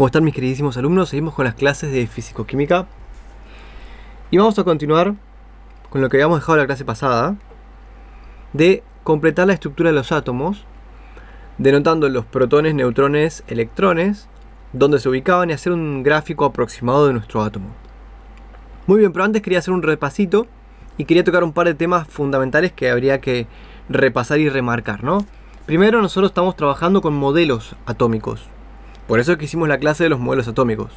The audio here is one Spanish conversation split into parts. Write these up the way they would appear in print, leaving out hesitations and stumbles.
¿Cómo están mis queridísimos alumnos? Seguimos con las clases de físico-química y vamos a continuar con lo que habíamos dejado en la clase pasada de completar la estructura de los átomos, denotando los protones, neutrones, electrones, dónde se ubicaban y hacer un gráfico aproximado de nuestro átomo. Muy bien, pero antes quería hacer un repasito y quería tocar un par de temas fundamentales que habría que repasar y remarcar, ¿no? Primero, nosotros estamos trabajando con modelos atómicos. Por eso es que hicimos la clase de los modelos atómicos.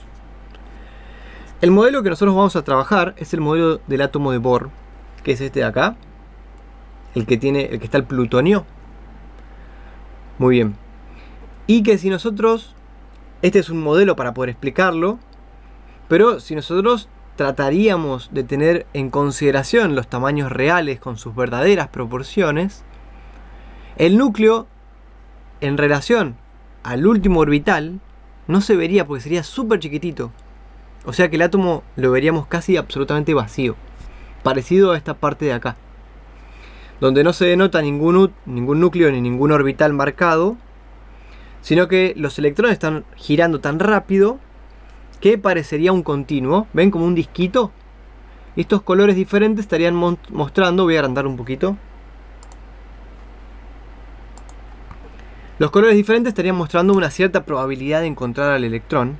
El modelo que nosotros vamos a trabajar es el modelo del átomo de Bohr, que es este de acá, el que está el plutonio. Muy bien. Y que si nosotros, este es un modelo para poder explicarlo, pero si nosotros trataríamos de tener en consideración los tamaños reales con sus verdaderas proporciones, el núcleo en relación al último orbital no se vería porque sería súper chiquitito. O sea que el átomo lo veríamos casi absolutamente vacío, parecido a esta parte de acá, donde no se denota ningún núcleo ni ningún orbital marcado, sino que los electrones están girando tan rápido que parecería un continuo. ¿Ven? Como un disquito. Estos colores diferentes estarían mostrando, voy a agrandar un poquito. Los colores diferentes estarían mostrando una cierta probabilidad de encontrar al electrón,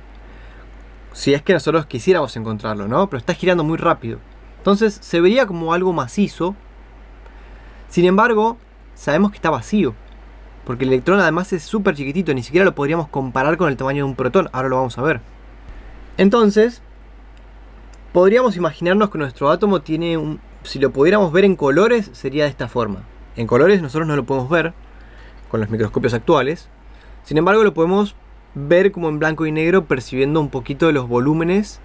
si es que nosotros quisiéramos encontrarlo, ¿no? Pero está girando muy rápido. Entonces se vería como algo macizo. Sin embargo, sabemos que está vacío, porque el electrón además es súper chiquitito, ni siquiera lo podríamos comparar con el tamaño de un protón. Ahora lo vamos a ver. Entonces, podríamos imaginarnos que nuestro átomo tiene si lo pudiéramos ver en colores, sería de esta forma. En colores nosotros no lo podemos ver con los microscopios actuales. Sin embargo, lo podemos ver como en blanco y negro, percibiendo un poquito de los volúmenes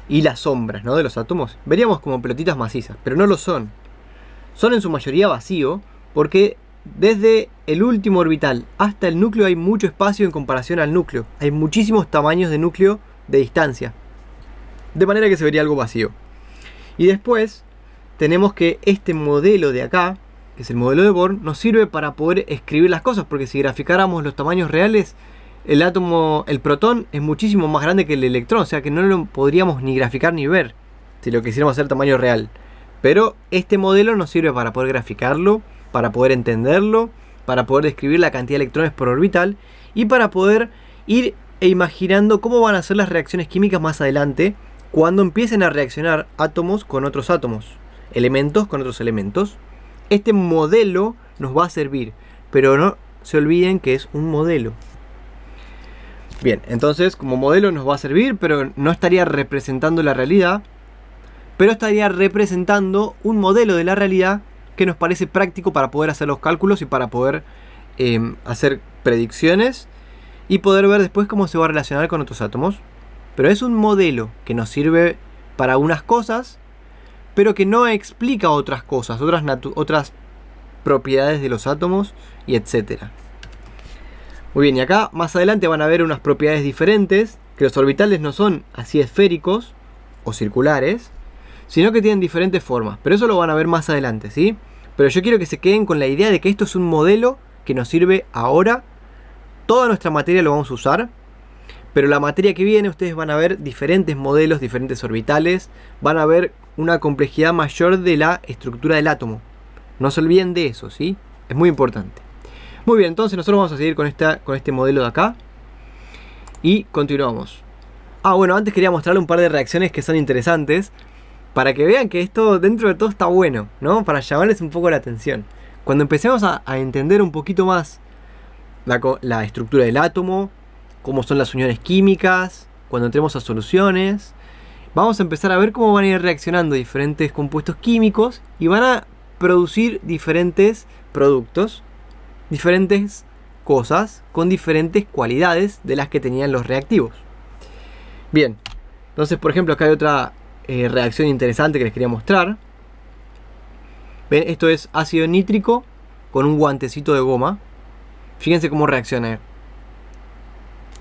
y las sombras, ¿no?, de los átomos. Veríamos como pelotitas macizas, pero no lo son. Son en su mayoría vacío, porque desde el último orbital hasta el núcleo hay mucho espacio en comparación al núcleo. Hay muchísimos tamaños de núcleo de distancia, de manera que se vería algo vacío. Y después tenemos que este modelo de acá, que es el modelo de Bohr, nos sirve para poder escribir las cosas, porque si graficáramos los tamaños reales, el átomo, el protón, es muchísimo más grande que el electrón, o sea que no lo podríamos ni graficar ni ver si lo quisiéramos hacer tamaño real. Pero este modelo nos sirve para poder graficarlo, para poder entenderlo, para poder describir la cantidad de electrones por orbital y para poder ir imaginando cómo van a ser las reacciones químicas más adelante cuando empiecen a reaccionar átomos con otros átomos, elementos con otros elementos. Este modelo nos va a servir, pero no se olviden que es un modelo. Bien, entonces como modelo nos va a servir, pero no estaría representando la realidad, pero estaría representando un modelo de la realidad que nos parece práctico para poder hacer los cálculos y para poder hacer predicciones y poder ver después cómo se va a relacionar con otros átomos. Pero es un modelo que nos sirve para unas cosas, pero que no explica otras cosas, otras propiedades de los átomos y etcétera. Muy bien, y acá más adelante van a ver unas propiedades diferentes, que los orbitales no son así esféricos o circulares, sino que tienen diferentes formas, pero eso lo van a ver más adelante, ¿sí? Pero yo quiero que se queden con la idea de que esto es un modelo que nos sirve ahora. Toda nuestra materia lo vamos a usar, pero la materia que viene ustedes van a ver diferentes modelos, diferentes orbitales, van a ver una complejidad mayor de la estructura del átomo. No se olviden de eso, ¿sí? Es muy importante. Muy bien, entonces nosotros vamos a seguir con este modelo de acá y continuamos. Bueno, antes quería mostrarle un par de reacciones que son interesantes para que vean que esto dentro de todo está bueno, ¿no? Para llamarles un poco la atención. Cuando empecemos a entender un poquito más la estructura del átomo, cómo son las uniones químicas, cuando entremos a soluciones, vamos a empezar a ver cómo van a ir reaccionando diferentes compuestos químicos y van a producir diferentes productos, diferentes cosas con diferentes cualidades de las que tenían los reactivos. Bien, entonces por ejemplo acá hay otra reacción interesante que les quería mostrar. ¿Ven? Esto es ácido nítrico con un guantecito de goma. Fíjense cómo reacciona.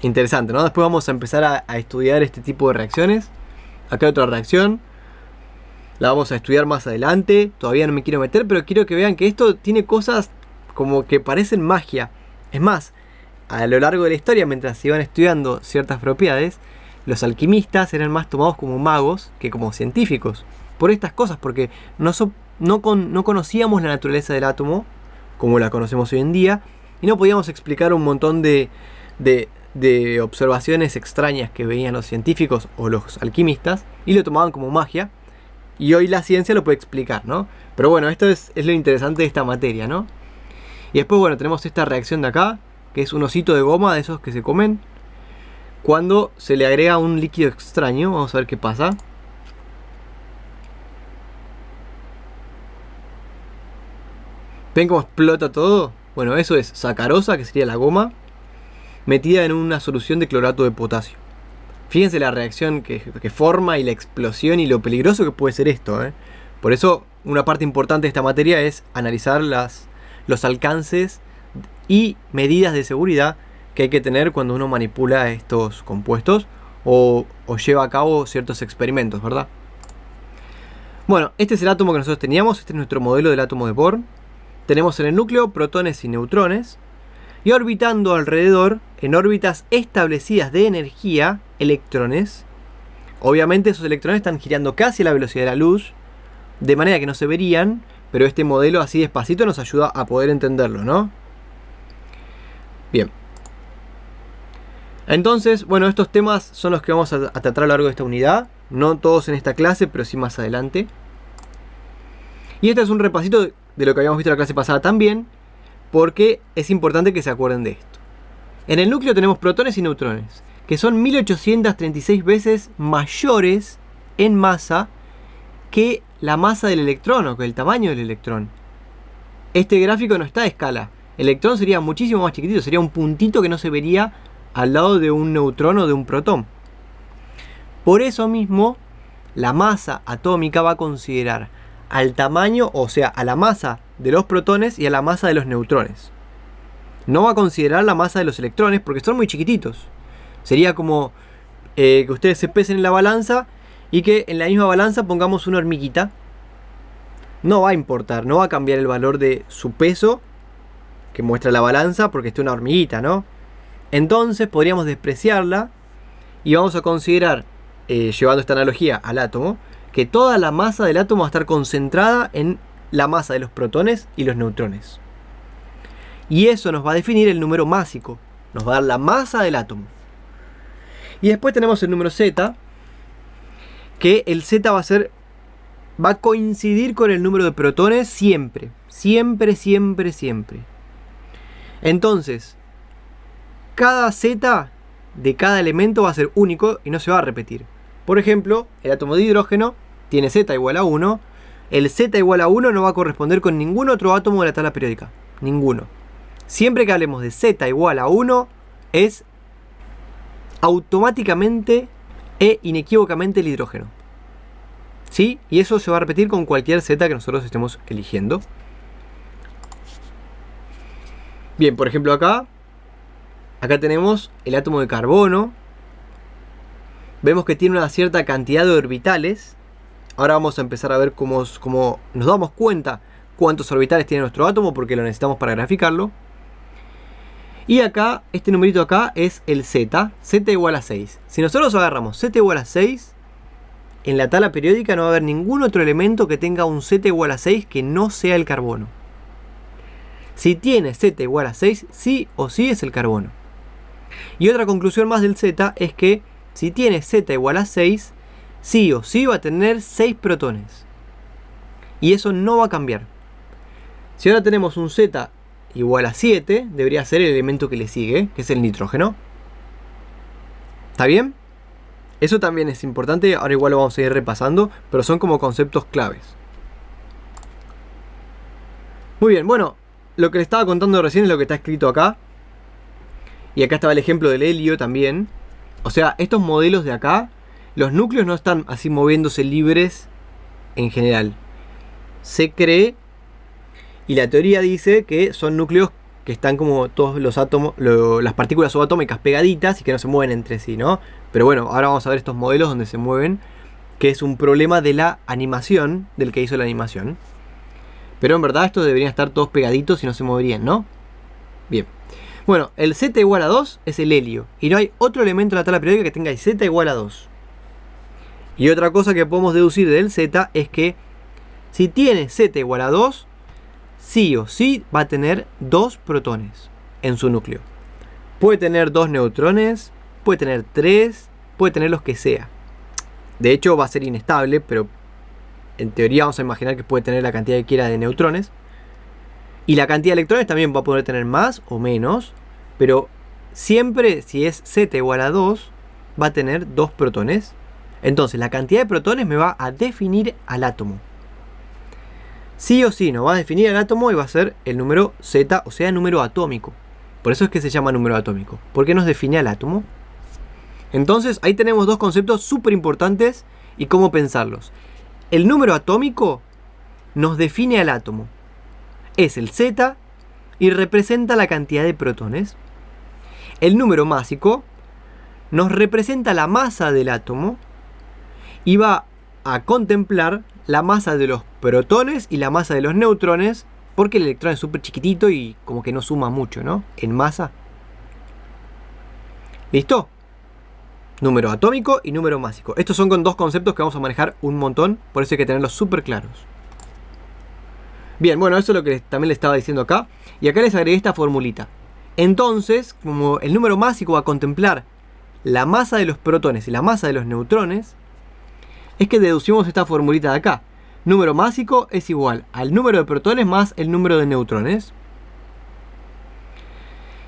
Interesante, ¿no? Después vamos a empezar a estudiar este tipo de reacciones. Acá hay otra reacción. La vamos a estudiar más adelante. Todavía no me quiero meter, pero quiero que vean que esto tiene cosas como que parecen magia. Es más, a lo largo de la historia, mientras se iban estudiando ciertas propiedades, los alquimistas eran más tomados como magos que como científicos. Por estas cosas, porque no conocíamos la naturaleza del átomo como la conocemos hoy en día, y no podíamos explicar un montón de observaciones extrañas que veían los científicos o los alquimistas, y lo tomaban como magia, y hoy la ciencia lo puede explicar, ¿no? Pero bueno, esto es lo interesante de esta materia, ¿no? Y después, bueno, tenemos esta reacción de acá, que es un osito de goma de esos que se comen, cuando se le agrega un líquido extraño. Vamos a ver qué pasa. ¿Ven cómo explota todo? Bueno, eso es sacarosa, que sería la goma, metida en una solución de clorato de potasio. Fíjense la reacción que forma y la explosión y lo peligroso que puede ser esto, ¿eh? Por eso una parte importante de esta materia es analizar los alcances y medidas de seguridad que hay que tener cuando uno manipula estos compuestos o lleva a cabo ciertos experimentos, ¿verdad? Bueno, este es el átomo que nosotros teníamos, este es nuestro modelo del átomo de Bohr. Tenemos en el núcleo protones y neutrones, y orbitando alrededor, en órbitas establecidas de energía, electrones. Obviamente esos electrones están girando casi a la velocidad de la luz, de manera que no se verían, pero este modelo así despacito nos ayuda a poder entenderlo, ¿no? Bien. Entonces, bueno, estos temas son los que vamos a tratar a lo largo de esta unidad. No todos en esta clase, pero sí más adelante. Y este es un repasito de lo que habíamos visto en la clase pasada también, porque es importante que se acuerden de esto. En el núcleo tenemos protones y neutrones, que son 1836 veces mayores en masa que la masa del electrón o que el tamaño del electrón. Este gráfico no está a escala. El electrón sería muchísimo más chiquitito, sería un puntito que no se vería al lado de un neutrón o de un protón. Por eso mismo, la masa atómica va a considerar al tamaño, o sea, a la masa de los protones y a la masa de los neutrones. No va a considerar la masa de los electrones porque son muy chiquititos. Sería como que ustedes se pesen en la balanza y que en la misma balanza pongamos una hormiguita. No va a importar, no va a cambiar el valor de su peso que muestra la balanza porque esté una hormiguita, ¿no? Entonces podríamos despreciarla y vamos a considerar, llevando esta analogía al átomo, que toda la masa del átomo va a estar concentrada en la masa de los protones y los neutrones. Y eso nos va a definir el número másico, nos va a dar la masa del átomo. Y después tenemos el número Z, que el Z va a coincidir con el número de protones siempre. Siempre, siempre, siempre. Entonces, cada Z de cada elemento va a ser único y no se va a repetir. Por ejemplo, el átomo de hidrógeno tiene Z igual a 1. El Z igual a 1 no va a corresponder con ningún otro átomo de la tabla periódica. Ninguno. Siempre que hablemos de Z igual a 1, es automáticamente e inequívocamente el hidrógeno. ¿Sí? Y eso se va a repetir con cualquier Z que nosotros estemos eligiendo. Bien, por ejemplo acá tenemos el átomo de carbono. Vemos que tiene una cierta cantidad de orbitales. Ahora vamos a empezar a ver cómo nos damos cuenta cuántos orbitales tiene nuestro átomo, porque lo necesitamos para graficarlo. Y acá, este numerito acá es el Z. Z igual a 6. Si nosotros agarramos Z igual a 6, en la tabla periódica no va a haber ningún otro elemento que tenga un Z igual a 6 que no sea el carbono. Si tiene Z igual a 6, sí o sí es el carbono. Y otra conclusión más del Z es que si tiene Z igual a 6, sí o sí va a tener 6 protones. Y eso no va a cambiar. Si ahora tenemos un Z igual a 7, debería ser el elemento que le sigue, que es el nitrógeno. ¿Está bien? Eso también es importante, ahora igual lo vamos a ir repasando, pero son como conceptos claves. Muy bien, bueno, lo que les estaba contando recién es lo que está escrito acá. Y acá estaba el ejemplo del helio también. O sea, estos modelos de acá, los núcleos no están así moviéndose libres en general. Se cree, y la teoría dice que son núcleos que están como todos los átomos, las partículas subatómicas pegaditas y que no se mueven entre sí, ¿no? Pero bueno, ahora vamos a ver estos modelos donde se mueven, que es un problema de la animación, del que hizo la animación. Pero en verdad estos deberían estar todos pegaditos y no se moverían, ¿no? Bien. Bueno, el Z igual a 2 es el helio. Y no hay otro elemento en la tabla periódica que tenga Z igual a 2. Y otra cosa que podemos deducir del Z es que si tiene Z igual a 2, sí o sí va a tener 2 protones en su núcleo. Puede tener 2 neutrones, puede tener 3, puede tener los que sea. De hecho va a ser inestable, pero en teoría vamos a imaginar que puede tener la cantidad que quiera de neutrones. Y la cantidad de electrones también va a poder tener más o menos, pero siempre si es Z igual a 2, va a tener 2 protones. Entonces la cantidad de protones me va a definir al átomo. Sí o sí nos va a definir el átomo y va a ser el número Z, o sea, número atómico. Por eso es que se llama número atómico, porque nos define al átomo. Entonces ahí tenemos dos conceptos súper importantes y cómo pensarlos. El número atómico nos define al átomo. Es el Z y representa la cantidad de protones. El número másico nos representa la masa del átomo y va a contemplar la masa de los protones y la masa de los neutrones, porque el electrón es súper chiquitito y como que no suma mucho, ¿no? En masa. ¿Listo? Número atómico y número másico. Estos son con dos conceptos que vamos a manejar un montón, por eso hay que tenerlos súper claros. Bien, bueno, eso es lo que también les estaba diciendo acá. Y acá les agregué esta formulita. Entonces, como el número másico va a contemplar la masa de los protones y la masa de los neutrones, es que deducimos esta formulita de acá. Número másico es igual al número de protones más el número de neutrones.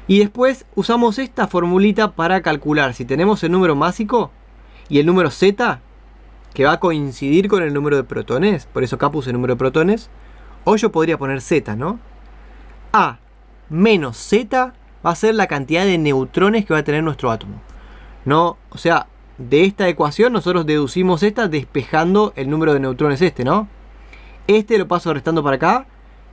Y después usamos esta formulita para calcular si tenemos el número másico y el número Z, que va a coincidir con el número de protones. Por eso acá puse el número de protones. O yo podría poner Z, ¿no? A menos Z va a ser la cantidad de neutrones que va a tener nuestro átomo. No, o sea, de esta ecuación nosotros deducimos esta despejando el número de neutrones ¿no? Este lo paso restando para acá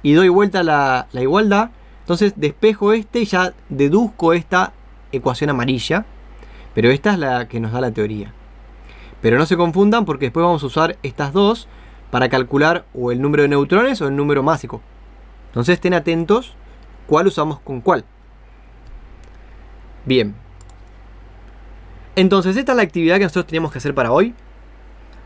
y doy vuelta la igualdad. Entonces despejo y ya deduzco esta ecuación amarilla. Pero esta es la que nos da la teoría. Pero no se confundan porque después vamos a usar estas dos para calcular o el número de neutrones o el número másico. Entonces estén atentos cuál usamos con cuál. Bien. Entonces esta es la actividad que nosotros teníamos que hacer para hoy.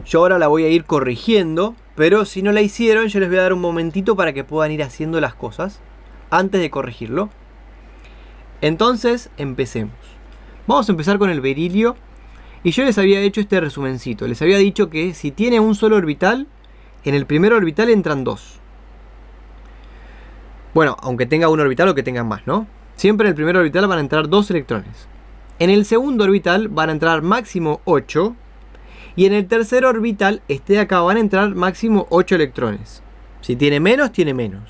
Yo ahora la voy a ir corrigiendo, pero si no la hicieron yo les voy a dar un momentito para que puedan ir haciendo las cosas antes de corregirlo. Entonces empecemos. Vamos a empezar con el berilio. Y yo les había hecho este resumencito. Les había dicho que si tiene un solo orbital, en el primer orbital entran 2. Bueno, aunque tenga un orbital o que tengan más, ¿no? Siempre en el primer orbital van a entrar 2 electrones. En el segundo orbital van a entrar máximo 8. Y en el tercer orbital, este de acá, van a entrar máximo 8 electrones. Si tiene menos, tiene menos.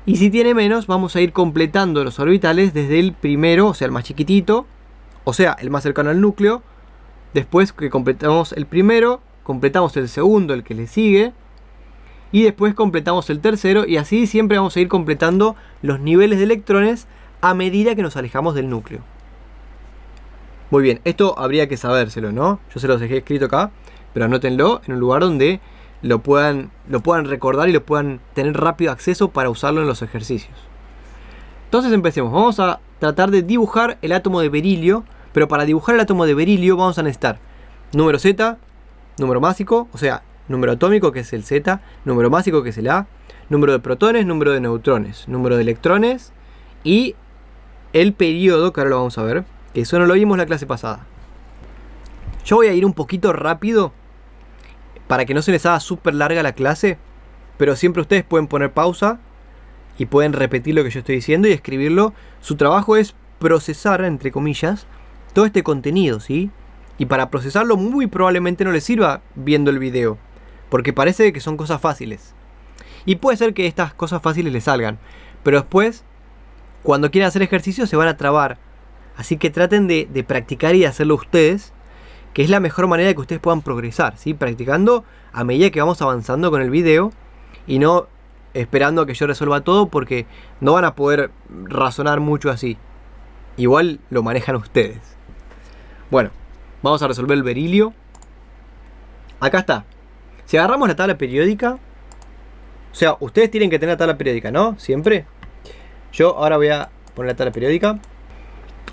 Y si tiene menos, vamos a ir completando los orbitales desde el primero, o sea, el más chiquitito, o sea, el más cercano al núcleo. Después que completamos el primero, completamos el segundo, el que le sigue. Y después completamos el tercero. Y así siempre vamos a ir completando los niveles de electrones a medida que nos alejamos del núcleo. Muy bien, esto habría que sabérselo, ¿no? Yo se los dejé escrito acá, pero anótenlo en un lugar donde lo puedan recordar y lo puedan tener rápido acceso para usarlo en los ejercicios. Entonces empecemos. Vamos a tratar de dibujar el átomo de berilio. Pero para dibujar el átomo de berilio vamos a necesitar número Z, número másico, o sea, número atómico que es el Z, número másico que es el A, número de protones, número de neutrones, número de electrones y el periodo, que ahora lo vamos a ver, que eso no lo vimos la clase pasada. Yo voy a ir un poquito rápido para que no se les haga súper larga la clase, pero siempre ustedes pueden poner pausa y pueden repetir lo que yo estoy diciendo y escribirlo. Su trabajo es procesar, entre comillas, todo este contenido, ¿sí? Y para procesarlo muy probablemente no les sirva viendo el video, porque parece que son cosas fáciles. Y puede ser que estas cosas fáciles les salgan, pero después, cuando quieran hacer ejercicio, se van a trabar. Así que traten de practicar y de hacerlo ustedes, que es la mejor manera de que ustedes puedan progresar, ¿sí? Practicando a medida que vamos avanzando con el video y no esperando a que yo resuelva todo, porque no van a poder razonar mucho así. Igual lo manejan ustedes. Bueno, vamos a resolver el berilio. Acá está. Si agarramos la tabla periódica, o sea, ustedes tienen que tener la tabla periódica, ¿no? Siempre. Yo ahora voy a poner la tabla periódica.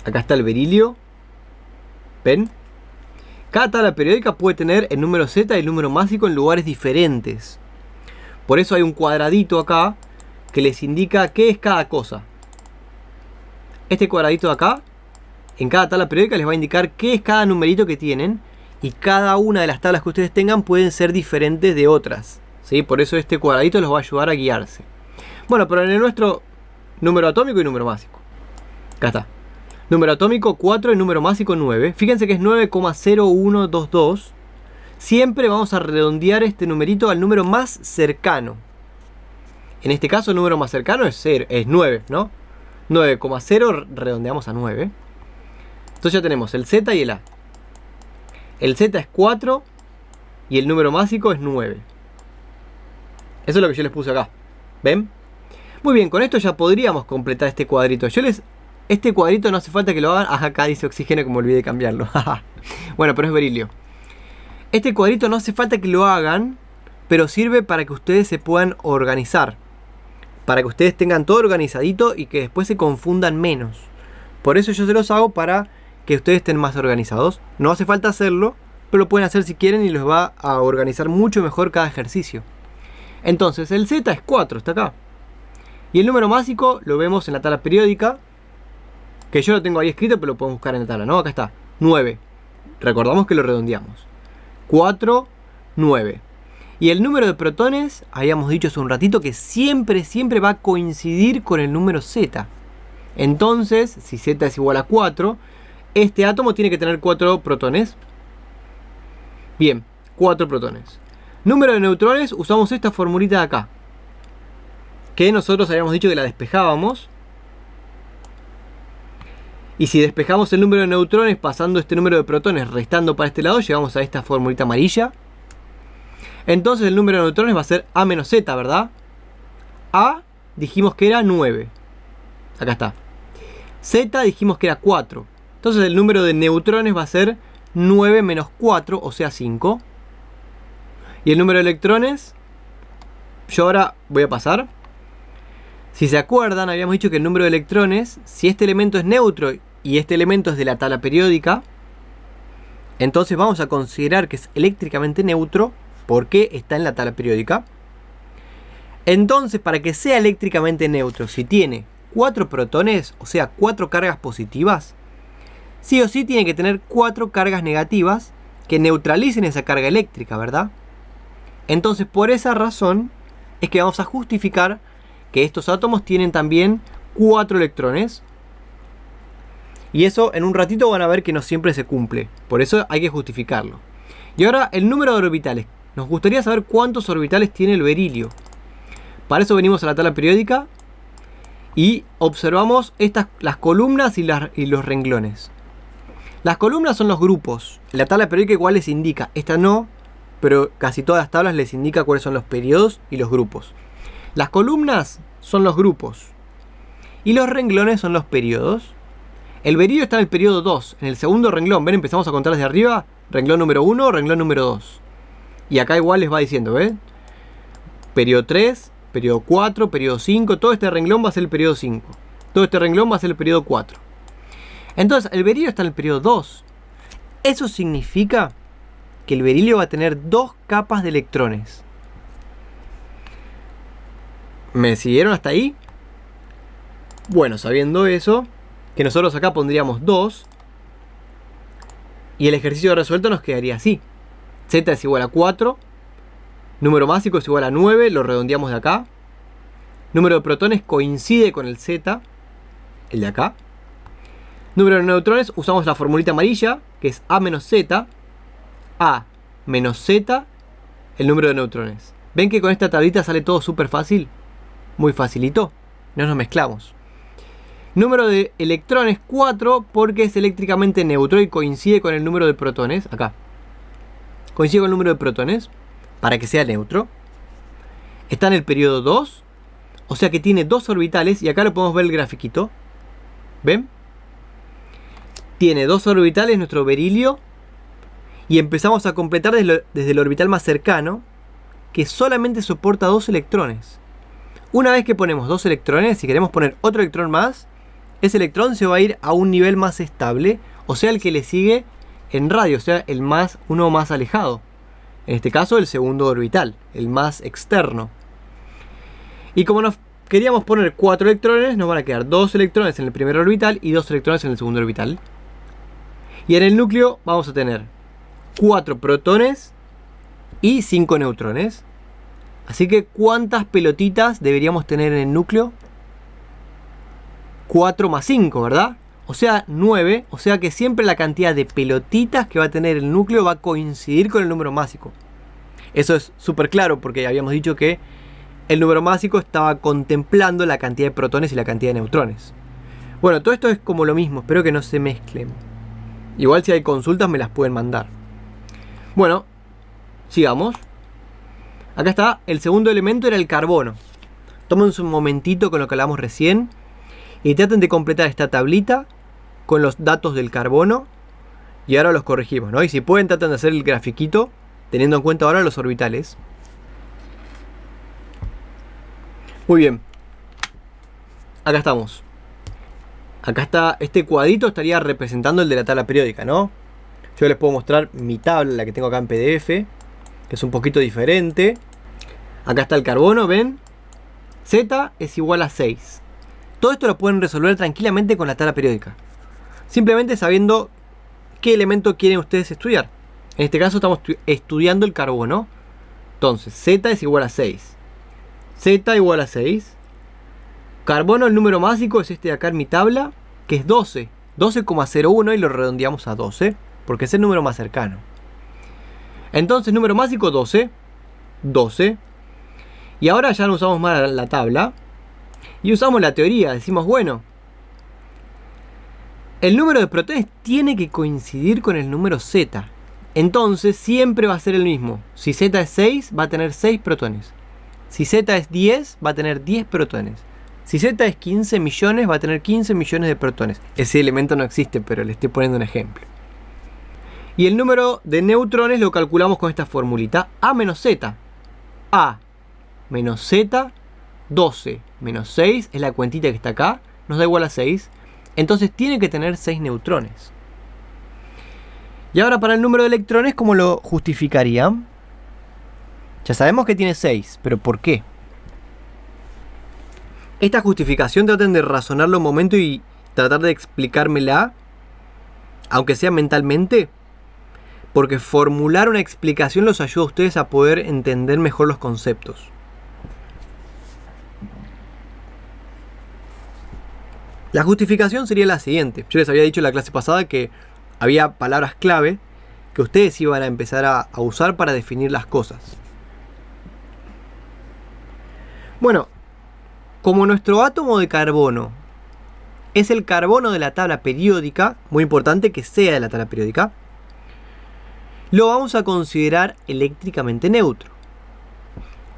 Acá está el berilio. ¿Ven? Cada tabla periódica puede tener el número Z y el número másico en lugares diferentes. Por eso hay un cuadradito acá que les indica qué es cada cosa. Este cuadradito de acá, en cada tabla periódica les va a indicar qué es cada numerito que tienen. Y cada una de las tablas que ustedes tengan pueden ser diferentes de otras, ¿sí? Por eso este cuadradito los va a ayudar a guiarse. Bueno, pero en el nuestro, número atómico y número másico. Acá está. Número atómico 4 y número másico 9. Fíjense que es 9,0122. Siempre vamos a redondear este numerito al número más cercano. En este caso el número más cercano es 9, ¿no? 9,0 redondeamos a 9. Entonces ya tenemos el Z y el A. El Z es 4 y el número másico es 9. Eso es lo que yo les puse acá. ¿Ven? Muy bien, con esto ya podríamos completar este cuadrito. Este cuadrito no hace falta que lo hagan. Ah, acá dice oxígeno, como olvidé cambiarlo. Bueno, pero es berilio. Este cuadrito no hace falta que lo hagan, pero sirve para que ustedes se puedan organizar. Para que ustedes tengan todo organizadito y que después se confundan menos. Por eso yo se los hago para que ustedes estén más organizados. No hace falta hacerlo, pero lo pueden hacer si quieren y los va a organizar mucho mejor cada ejercicio. Entonces el Z es 4, está acá. Y el número másico lo vemos en la tabla periódica, que yo lo tengo ahí escrito, pero lo podemos buscar en la tabla, ¿no? Acá está, 9. Recordamos que lo redondeamos. 4, 9. Y el número de protones, habíamos dicho hace un ratito, que siempre va a coincidir con el número Z. Entonces, si Z es igual a 4, este átomo tiene que tener 4 protones. Bien, 4 protones. Número de neutrones, usamos esta formulita de acá, que nosotros habíamos dicho que la despejábamos. Y si despejamos el número de neutrones pasando este número de protones restando para este lado, llegamos a esta formulita amarilla. Entonces el número de neutrones va a ser A menos Z, ¿verdad? A dijimos que era 9. Acá está. Z dijimos que era 4. Entonces el número de neutrones va a ser 9 menos 4, o sea 5. Y el número de electrones, yo ahora voy a pasar. Si se acuerdan, habíamos dicho que el número de electrones, si este elemento es neutro y este elemento es de la tabla periódica, entonces vamos a considerar que es eléctricamente neutro porque está en la tabla periódica. Entonces, para que sea eléctricamente neutro, si tiene 4 protones, o sea 4 cargas positivas, sí o sí tiene que tener 4 cargas negativas que neutralicen esa carga eléctrica, ¿verdad? Entonces, por esa razón es que vamos a justificar que estos átomos tienen también 4 electrones. Y eso en un ratito van a ver que no siempre se cumple. Por eso hay que justificarlo. Y ahora el número de orbitales. Nos gustaría saber cuántos orbitales tiene el berilio. Para eso venimos a la tabla periódica y observamos las columnas y los renglones. Las columnas son los grupos. La tabla periódica igual les indica. Esta no, pero casi todas las tablas les indica cuáles son los periodos y los grupos. Las columnas son los grupos y los renglones son los periodos. El berilio está en el periodo 2, en el segundo renglón. ¿Ven? Empezamos a contar desde arriba. Renglón número 1, renglón número 2. Y acá igual les va diciendo, ¿ven? Periodo 3, periodo 4, periodo 5. Todo este renglón va a ser el periodo 5. Todo este renglón va a ser el periodo 4. Entonces, el berilio está en el periodo 2. Eso significa que el berilio va a tener 2 capas de electrones. ¿Me siguieron hasta ahí? Bueno, sabiendo eso, que nosotros acá pondríamos 2. Y el ejercicio resuelto nos quedaría así. Z es igual a 4. Número másico es igual a 9. Lo redondeamos de acá. Número de protones coincide con el Z, el de acá. Número de neutrones, usamos la formulita amarilla, que es A menos Z. A menos Z, el número de neutrones. ¿Ven que con esta tablita sale todo súper fácil? Muy facilito. No nos mezclamos. Número de electrones 4 porque es eléctricamente neutro y coincide con el número de protones. Acá. Coincide con el número de protones para que sea neutro. Está en el periodo 2. O sea que tiene 2 orbitales. Y acá lo podemos ver el grafiquito. ¿Ven? Tiene 2 orbitales nuestro berilio. Y empezamos a completar desde el orbital más cercano, que solamente soporta 2 electrones. Una vez que ponemos 2 electrones, si queremos poner otro electrón más, ese electrón se va a ir a un nivel más estable, o sea, el que le sigue en radio, o sea, uno más alejado. En este caso, el segundo orbital, el más externo. Y como nos queríamos poner 4 electrones, nos van a quedar 2 electrones en el primer orbital y 2 electrones en el segundo orbital. Y en el núcleo vamos a tener 4 protones y 5 neutrones. Así que, ¿cuántas pelotitas deberíamos tener en el núcleo? 4 más 5, ¿verdad? O sea, 9. O sea que siempre la cantidad de pelotitas que va a tener el núcleo va a coincidir con el número másico. Eso es súper claro porque habíamos dicho que el número másico estaba contemplando la cantidad de protones y la cantidad de neutrones. Bueno, todo esto es como lo mismo. Espero que no se mezclen. Igual si hay consultas me las pueden mandar. Bueno, sigamos. Acá está, el segundo elemento era el carbono. Tómense un momentito con lo que hablamos recién y traten de completar esta tablita con los datos del carbono y ahora los corregimos, ¿no? Y si pueden, traten de hacer el grafiquito teniendo en cuenta ahora los orbitales. Muy bien. Acá estamos. Acá está, este cuadrito estaría representando el de la tabla periódica, ¿no? Yo les puedo mostrar mi tabla, la que tengo acá en PDF, que es un poquito diferente. Acá está el carbono, ¿ven? Z es igual a 6. Todo esto lo pueden resolver tranquilamente con la tabla periódica. Simplemente sabiendo qué elemento quieren ustedes estudiar. En este caso estamos estudiando el carbono. Entonces, Z es igual a 6. Z igual a 6. Carbono, el número másico es este de acá en mi tabla, que es 12. 12,01 y lo redondeamos a 12, porque es el número más cercano. Entonces, número másico 12. 12. Y ahora ya no usamos más la tabla y usamos la teoría. Decimos, bueno, el número de protones tiene que coincidir con el número Z. Entonces siempre va a ser el mismo. Si Z es 6, va a tener 6 protones. Si Z es 10, va a tener 10 protones. Si Z es 15 millones, va a tener 15 millones de protones. Ese elemento no existe, pero le estoy poniendo un ejemplo. Y el número de neutrones lo calculamos con esta formulita. A menos Z. A menos Z, 12 menos 6 es la cuentita que está acá, nos da igual a 6, entonces tiene que tener 6 neutrones. Y ahora para el número de electrones, ¿cómo lo justificarían? Ya sabemos que tiene 6, pero ¿por qué? Esta justificación traten de razonarlo un momento y tratar de explicármela, aunque sea mentalmente, porque formular una explicación los ayuda a ustedes a poder entender mejor los conceptos. La justificación sería la siguiente. Yo les había dicho en la clase pasada que había palabras clave que ustedes iban a empezar a usar para definir las cosas. Bueno, como nuestro átomo de carbono es el carbono de la tabla periódica, muy importante que sea de la tabla periódica, lo vamos a considerar eléctricamente neutro.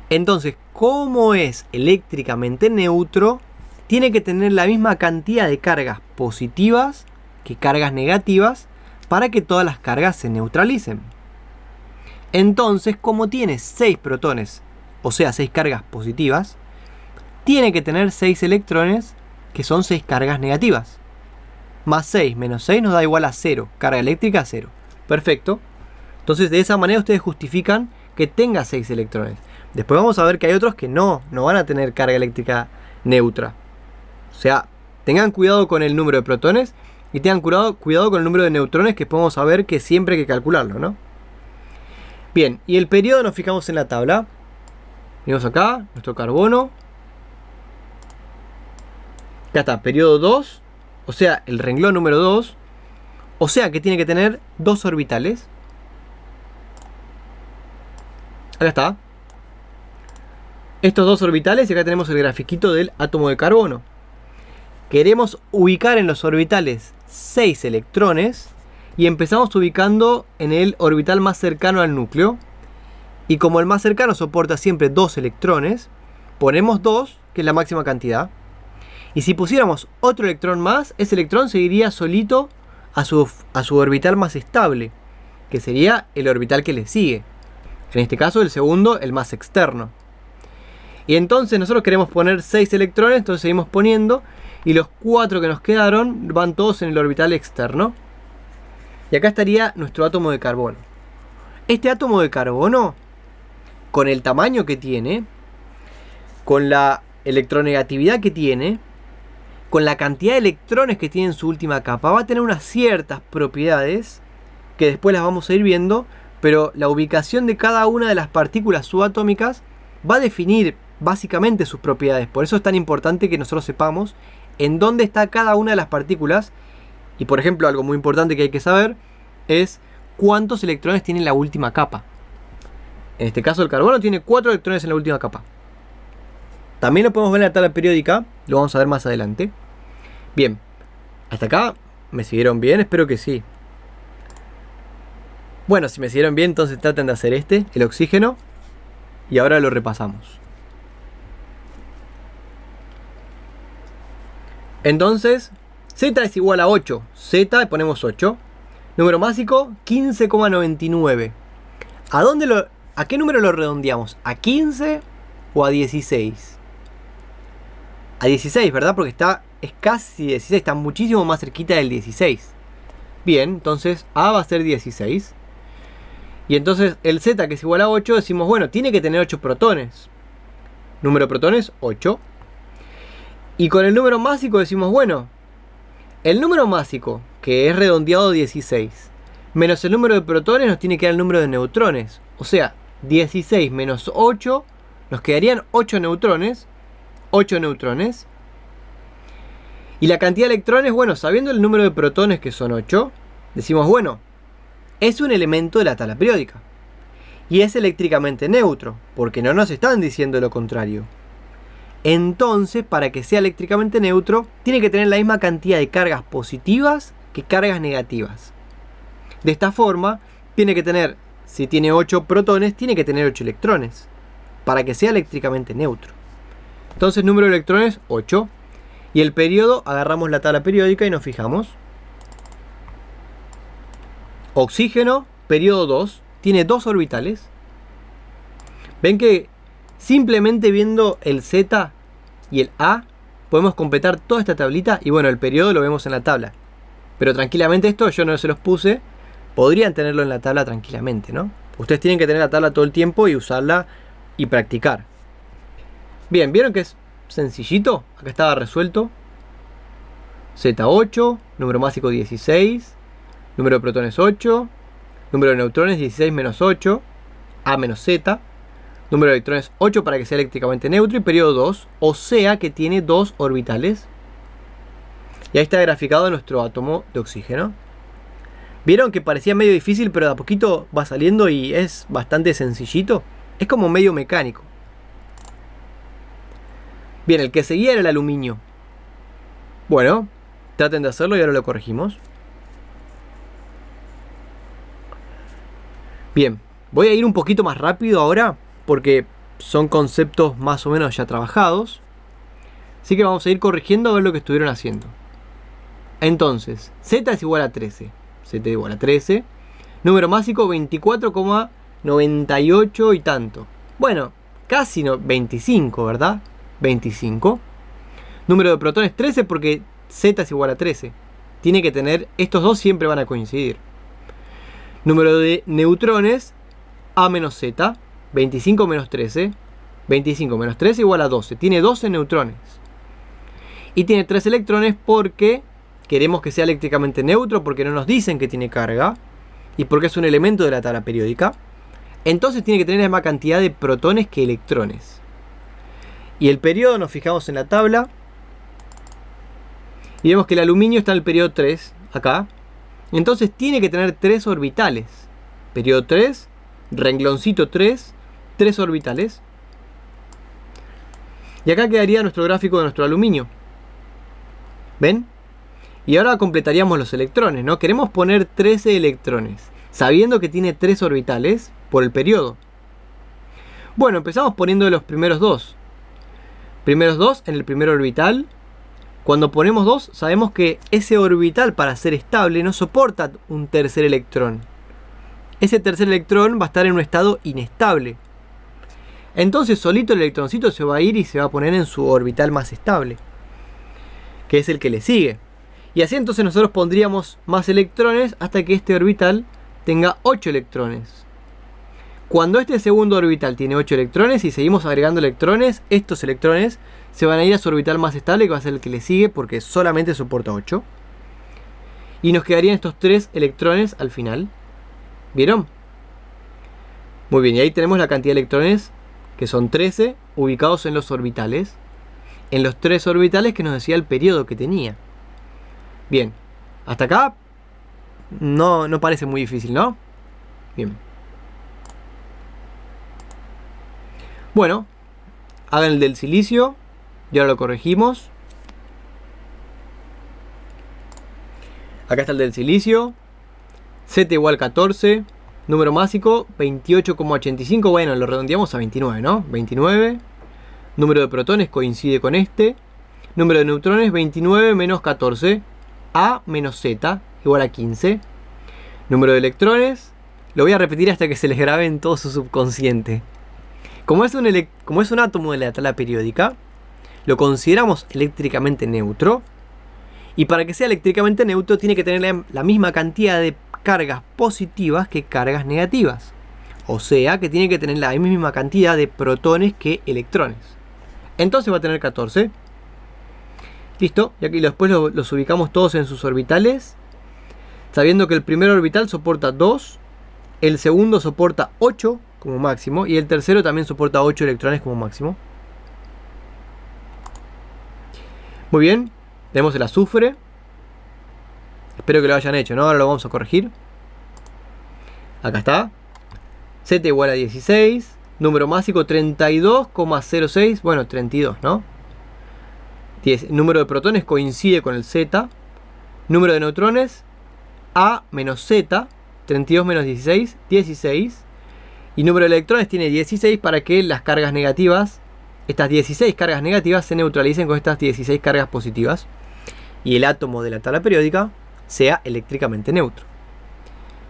Entonces, como es eléctricamente neutro, tiene que tener la misma cantidad de cargas positivas que cargas negativas para que todas las cargas se neutralicen. Entonces, como tiene 6 protones, o sea 6 cargas positivas, tiene que tener 6 electrones que son 6 cargas negativas. Más 6 menos 6 nos da igual a 0, carga eléctrica 0. Perfecto. Entonces de esa manera ustedes justifican que tenga 6 electrones. Después vamos a ver que hay otros que no van a tener carga eléctrica neutra. O sea, tengan cuidado con el número de protones y tengan cuidado con el número de neutrones, que podemos saber que siempre hay que calcularlo, ¿no? Bien, y el periodo nos fijamos en la tabla. Venimos acá, nuestro carbono. Acá está, periodo 2, o sea, el renglón número 2. O sea que tiene que tener 2 orbitales. Acá está. Estos 2 orbitales y acá tenemos el grafiquito del átomo de carbono. Queremos ubicar en los orbitales 6 electrones y empezamos ubicando en el orbital más cercano al núcleo. Y como el más cercano soporta siempre 2 electrones, ponemos 2, que es la máxima cantidad. Y si pusiéramos otro electrón más, ese electrón seguiría solito a su orbital más estable, que sería el orbital que le sigue. En este caso el segundo, el más externo. Y entonces nosotros queremos poner 6 electrones, entonces seguimos poniendo. Y los 4 que nos quedaron van todos en el orbital externo. Y acá estaría nuestro átomo de carbono. Este átomo de carbono, con el tamaño que tiene, con la electronegatividad que tiene, con la cantidad de electrones que tiene en su última capa, va a tener unas ciertas propiedades que después las vamos a ir viendo, pero la ubicación de cada una de las partículas subatómicas va a definir básicamente sus propiedades. Por eso es tan importante que nosotros sepamos en dónde está cada una de las partículas. Y por ejemplo, algo muy importante que hay que saber es cuántos electrones tiene la última capa. En este caso el carbono tiene 4 electrones en la última capa. También lo podemos ver en la tabla periódica, lo vamos a ver más adelante. Bien, hasta acá me siguieron bien, espero que sí. Bueno, si me siguieron bien, entonces traten de hacer el oxígeno, y ahora lo repasamos. Entonces, Z es igual a 8. Z ponemos 8. Número másico, 15,99. ¿A qué número lo redondeamos? ¿A 15 o a 16? A 16, ¿verdad? Porque es casi 16, está muchísimo más cerquita del 16. Bien, entonces A va a ser 16. Y entonces el Z, que es igual a 8, decimos, bueno, tiene que tener 8 protones. Número de protones, 8. Y con el número másico decimos, bueno, el número másico, que es redondeado 16, menos el número de protones nos tiene que dar el número de neutrones. O sea, 16 menos 8, nos quedarían 8 neutrones. 8 neutrones. Y la cantidad de electrones, bueno, sabiendo el número de protones que son 8, decimos, bueno, es un elemento de la tabla periódica. Y es eléctricamente neutro, porque no nos están diciendo lo contrario. Entonces, para que sea eléctricamente neutro, tiene que tener la misma cantidad de cargas positivas que cargas negativas. De esta forma, tiene que tener, si tiene 8 protones, tiene que tener 8 electrones, para que sea eléctricamente neutro. Entonces, número de electrones, 8. Y el periodo, agarramos la tabla periódica y nos fijamos. Oxígeno, periodo 2, tiene 2 orbitales. Ven que simplemente viendo el Z y el A, podemos completar toda esta tablita. Y bueno, el periodo lo vemos en la tabla. Pero tranquilamente esto yo no se los puse. Podrían tenerlo en la tabla tranquilamente, ¿no? Ustedes tienen que tener la tabla todo el tiempo y usarla y practicar. Bien, ¿vieron que es sencillito? Acá estaba resuelto. Z8, número másico 16, número de protones 8, número de neutrones 16 menos 8, A menos Z, número de electrones 8 para que sea eléctricamente neutro y periodo 2, o sea que tiene 2 orbitales. Y ahí está graficado nuestro átomo de oxígeno. ¿Vieron que parecía medio difícil, pero de a poquito va saliendo y es bastante sencillito? Es como medio mecánico. Bien, el que seguía era el aluminio. Bueno, traten de hacerlo y ahora lo corregimos. Bien, voy a ir un poquito más rápido ahora porque son conceptos más o menos ya trabajados. Así que vamos a ir corrigiendo a ver lo que estuvieron haciendo. Entonces, Z es igual a 13. Z es igual a 13. Número másico 24,98 y tanto. Bueno, casi 25, ¿verdad? 25. Número de protones 13 porque Z es igual a 13. Tiene que tener, estos dos siempre van a coincidir. Número de neutrones A menos Z. 25 menos 13. 25 menos 13 igual a 12. Tiene 12 neutrones. Y tiene 3 electrones porque queremos que sea eléctricamente neutro, porque no nos dicen que tiene carga. Y porque es un elemento de la tabla periódica. Entonces tiene que tener la misma cantidad de protones que electrones. Y el periodo, nos fijamos en la tabla. Y vemos que el aluminio está en el periodo 3, acá. Entonces tiene que tener 3 orbitales. Periodo 3, rengloncito 3, 3 orbitales. Y acá quedaría nuestro gráfico de nuestro aluminio. ¿Ven? Y ahora completaríamos los electrones, ¿no? Queremos poner 13 electrones, sabiendo que tiene 3 orbitales por el periodo. Bueno, empezamos poniendo los primeros 2. Primeros 2 en el primer orbital. Cuando ponemos 2, sabemos que ese orbital, para ser estable, no soporta un tercer electrón. Ese tercer electrón va a estar en un estado inestable. Entonces solito el electroncito se va a ir y se va a poner en su orbital más estable. que es el que le sigue. Y así entonces nosotros pondríamos más electrones hasta que este orbital tenga 8 electrones. Cuando este segundo orbital tiene 8 electrones y seguimos agregando electrones, estos electrones se van a ir a su orbital más estable, que va a ser el que le sigue porque solamente soporta 8. Y nos quedarían estos 3 electrones al final. ¿Vieron? Muy bien, y ahí tenemos la cantidad de electrones, que son 13, ubicados en los orbitales. En los 3 orbitales que nos decía el periodo que tenía. Bien, hasta acá no parece muy difícil, ¿no? Bien. Bueno, hagan el del silicio. Y ahora lo corregimos. Acá está el del silicio. Z igual 14. Número másico 28,85. Bueno, lo redondeamos a 29, ¿no? 29. Número de protones coincide con este. Número de neutrones 29 menos 14. A menos Z igual a 15. Número de electrones. Lo voy a repetir hasta que se les grabe en todo su subconsciente. Como es un átomo de la tabla periódica, lo consideramos eléctricamente neutro. Y para que sea eléctricamente neutro tiene que tener la misma cantidad de cargas positivas que cargas negativas. O sea que tiene que tener la misma cantidad de protones que electrones. Entonces va a tener 14. Listo. Y aquí después los ubicamos todos en sus orbitales. Sabiendo que el primer orbital soporta 2. El segundo soporta 8 como máximo. Y el tercero también soporta 8 electrones como máximo. Muy bien. Tenemos el azufre. Espero que lo hayan hecho, ¿no? Ahora lo vamos a corregir. Acá está. Z igual a 16. Número másico 32,06. Bueno, 32, ¿no? Número de protones coincide con el Z. Número de neutrones A menos Z. 32 menos 16, 16. Y número de electrones tiene 16 para que las cargas negativas, estas 16 cargas negativas, se neutralicen con estas 16 cargas positivas. Y el átomo de la tabla periódica sea eléctricamente neutro.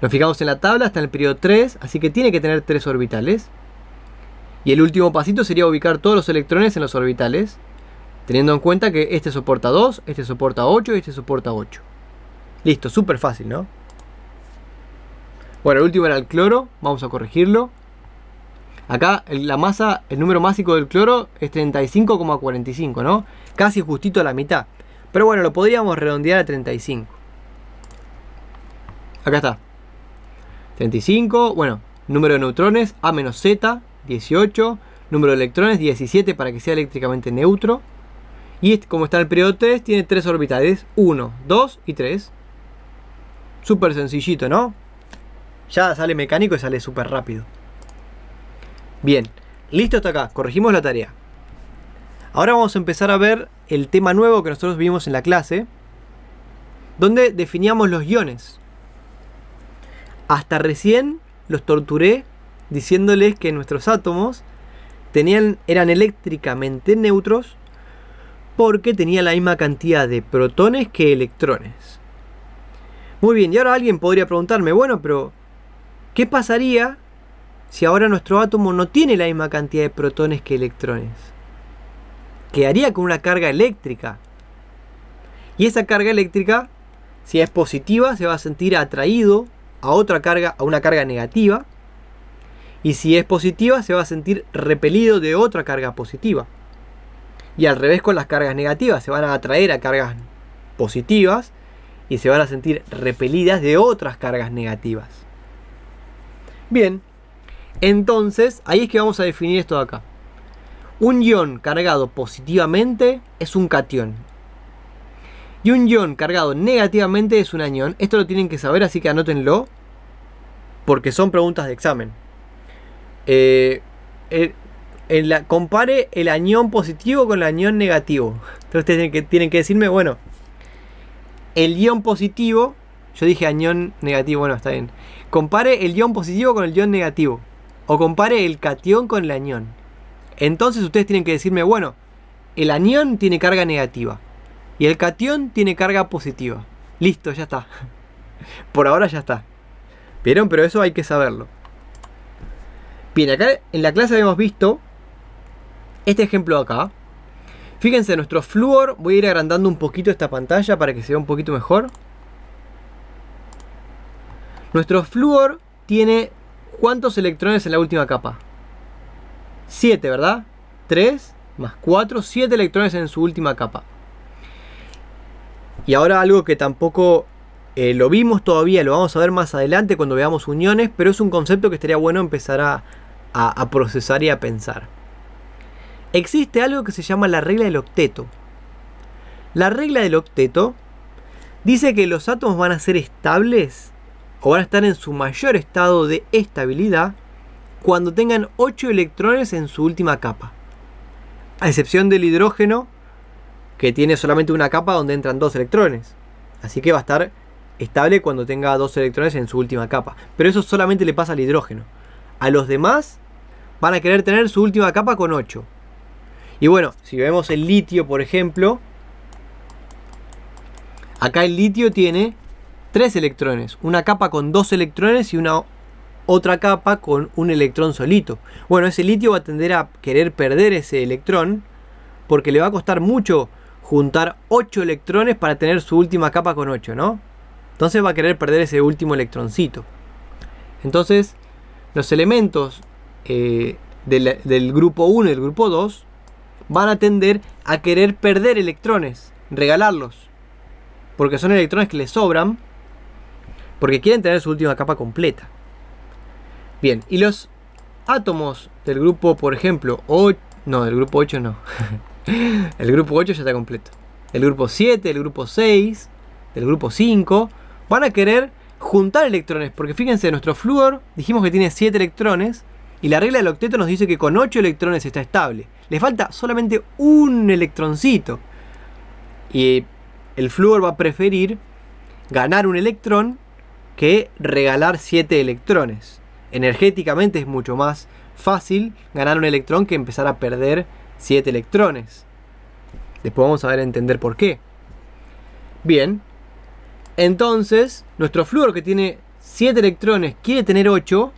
Nos fijamos en la tabla, está en el periodo 3, así que tiene que tener 3 orbitales. Y el último pasito sería ubicar todos los electrones en los orbitales, teniendo en cuenta que este soporta 2, este soporta 8 y este soporta 8. Listo, súper fácil, ¿no? Bueno, el último era el cloro, vamos a corregirlo. Acá la masa, el número másico del cloro es 35,45, ¿no? Casi justito a la mitad. Pero bueno, lo podríamos redondear a 35. Acá está. 35, bueno, número de neutrones A menos Z, 18. Número de electrones, 17 para que sea eléctricamente neutro. Y como está en el periodo 3, tiene 3 orbitales. 1, 2 y 3. Súper sencillito, ¿no? Ya sale mecánico y sale súper rápido. Bien, listo hasta acá. Corregimos la tarea. Ahora vamos a empezar a ver el tema nuevo que nosotros vimos en la clase, donde definíamos los iones. Hasta recién los torturé diciéndoles que nuestros átomos eran eléctricamente neutros porque tenían la misma cantidad de protones que electrones. Muy bien, y ahora alguien podría preguntarme, bueno, pero ¿qué pasaría si ahora nuestro átomo no tiene la misma cantidad de protones que electrones? Quedaría con una carga eléctrica. Y esa carga eléctrica, si es positiva, se va a sentir atraído a otra carga, a una carga negativa. Y si es positiva, se va a sentir repelido de otra carga positiva. Y al revés con las cargas negativas, se van a atraer a cargas positivas y se van a sentir repelidas de otras cargas negativas. Bien, entonces ahí es que vamos a definir esto de acá. Un ion cargado positivamente es un catión. Y un ion cargado negativamente es un anión. Esto lo tienen que saber, así que anótenlo, porque son preguntas de examen. Compare el anión positivo con el anión negativo. Entonces tienen que decirme, bueno, el ion positivo, yo dije anión negativo, bueno, está bien. Compare el ion positivo con el ion negativo. O compare el catión con el anión. Entonces ustedes tienen que decirme, bueno, el anión tiene carga negativa y el catión tiene carga positiva. Listo, ya está. Por ahora ya está. ¿Vieron? Pero eso hay que saberlo. Bien, acá en la clase habíamos visto este ejemplo de acá. Fíjense, nuestro flúor, voy a ir agrandando un poquito esta pantalla para que se vea un poquito mejor. Nuestro flúor tiene ¿cuántos electrones en la última capa? 7, ¿verdad? 3 más 4, 7 electrones en su última capa. Y ahora algo que tampoco lo vimos todavía, lo vamos a ver más adelante cuando veamos uniones, pero es un concepto que estaría bueno empezar a procesar y a pensar. Existe algo que se llama la regla del octeto. La regla del octeto dice que los átomos van a ser estables o van a estar en su mayor estado de estabilidad cuando tengan 8 electrones en su última capa. A excepción del hidrógeno, que tiene solamente una capa donde entran 2 electrones. Así que va a estar estable cuando tenga 2 electrones en su última capa. Pero eso solamente le pasa al hidrógeno. A los demás van a querer tener su última capa con 8. Y bueno, si vemos el litio, por ejemplo, acá el litio tiene 3 electrones. Una capa con 2 electrones y una otra capa con un electrón solito. Bueno, ese litio va a tender a querer perder ese electrón porque le va a costar mucho juntar 8 electrones para tener su última capa con 8, ¿no? Entonces va a querer perder ese último electroncito. Entonces, los elementos del grupo 1 y del grupo 2 van a tender a querer perder electrones, regalarlos, porque son electrones que les sobran, porque quieren tener su última capa completa. Bien, y los átomos del grupo, por ejemplo, del grupo 8 no. El grupo 8 ya está completo. El grupo 7, el grupo 6, el grupo 5 van a querer juntar electrones, porque fíjense, nuestro flúor dijimos que tiene 7 electrones y la regla del octeto nos dice que con 8 electrones está estable. Le falta solamente un electroncito. Y el flúor va a preferir ganar un electrón que regalar 7 electrones. Energéticamente es mucho más fácil ganar un electrón que empezar a perder 7 electrones. Después vamos a ver a entender por qué. Bien. Entonces, nuestro flúor que tiene 7 electrones quiere tener 8.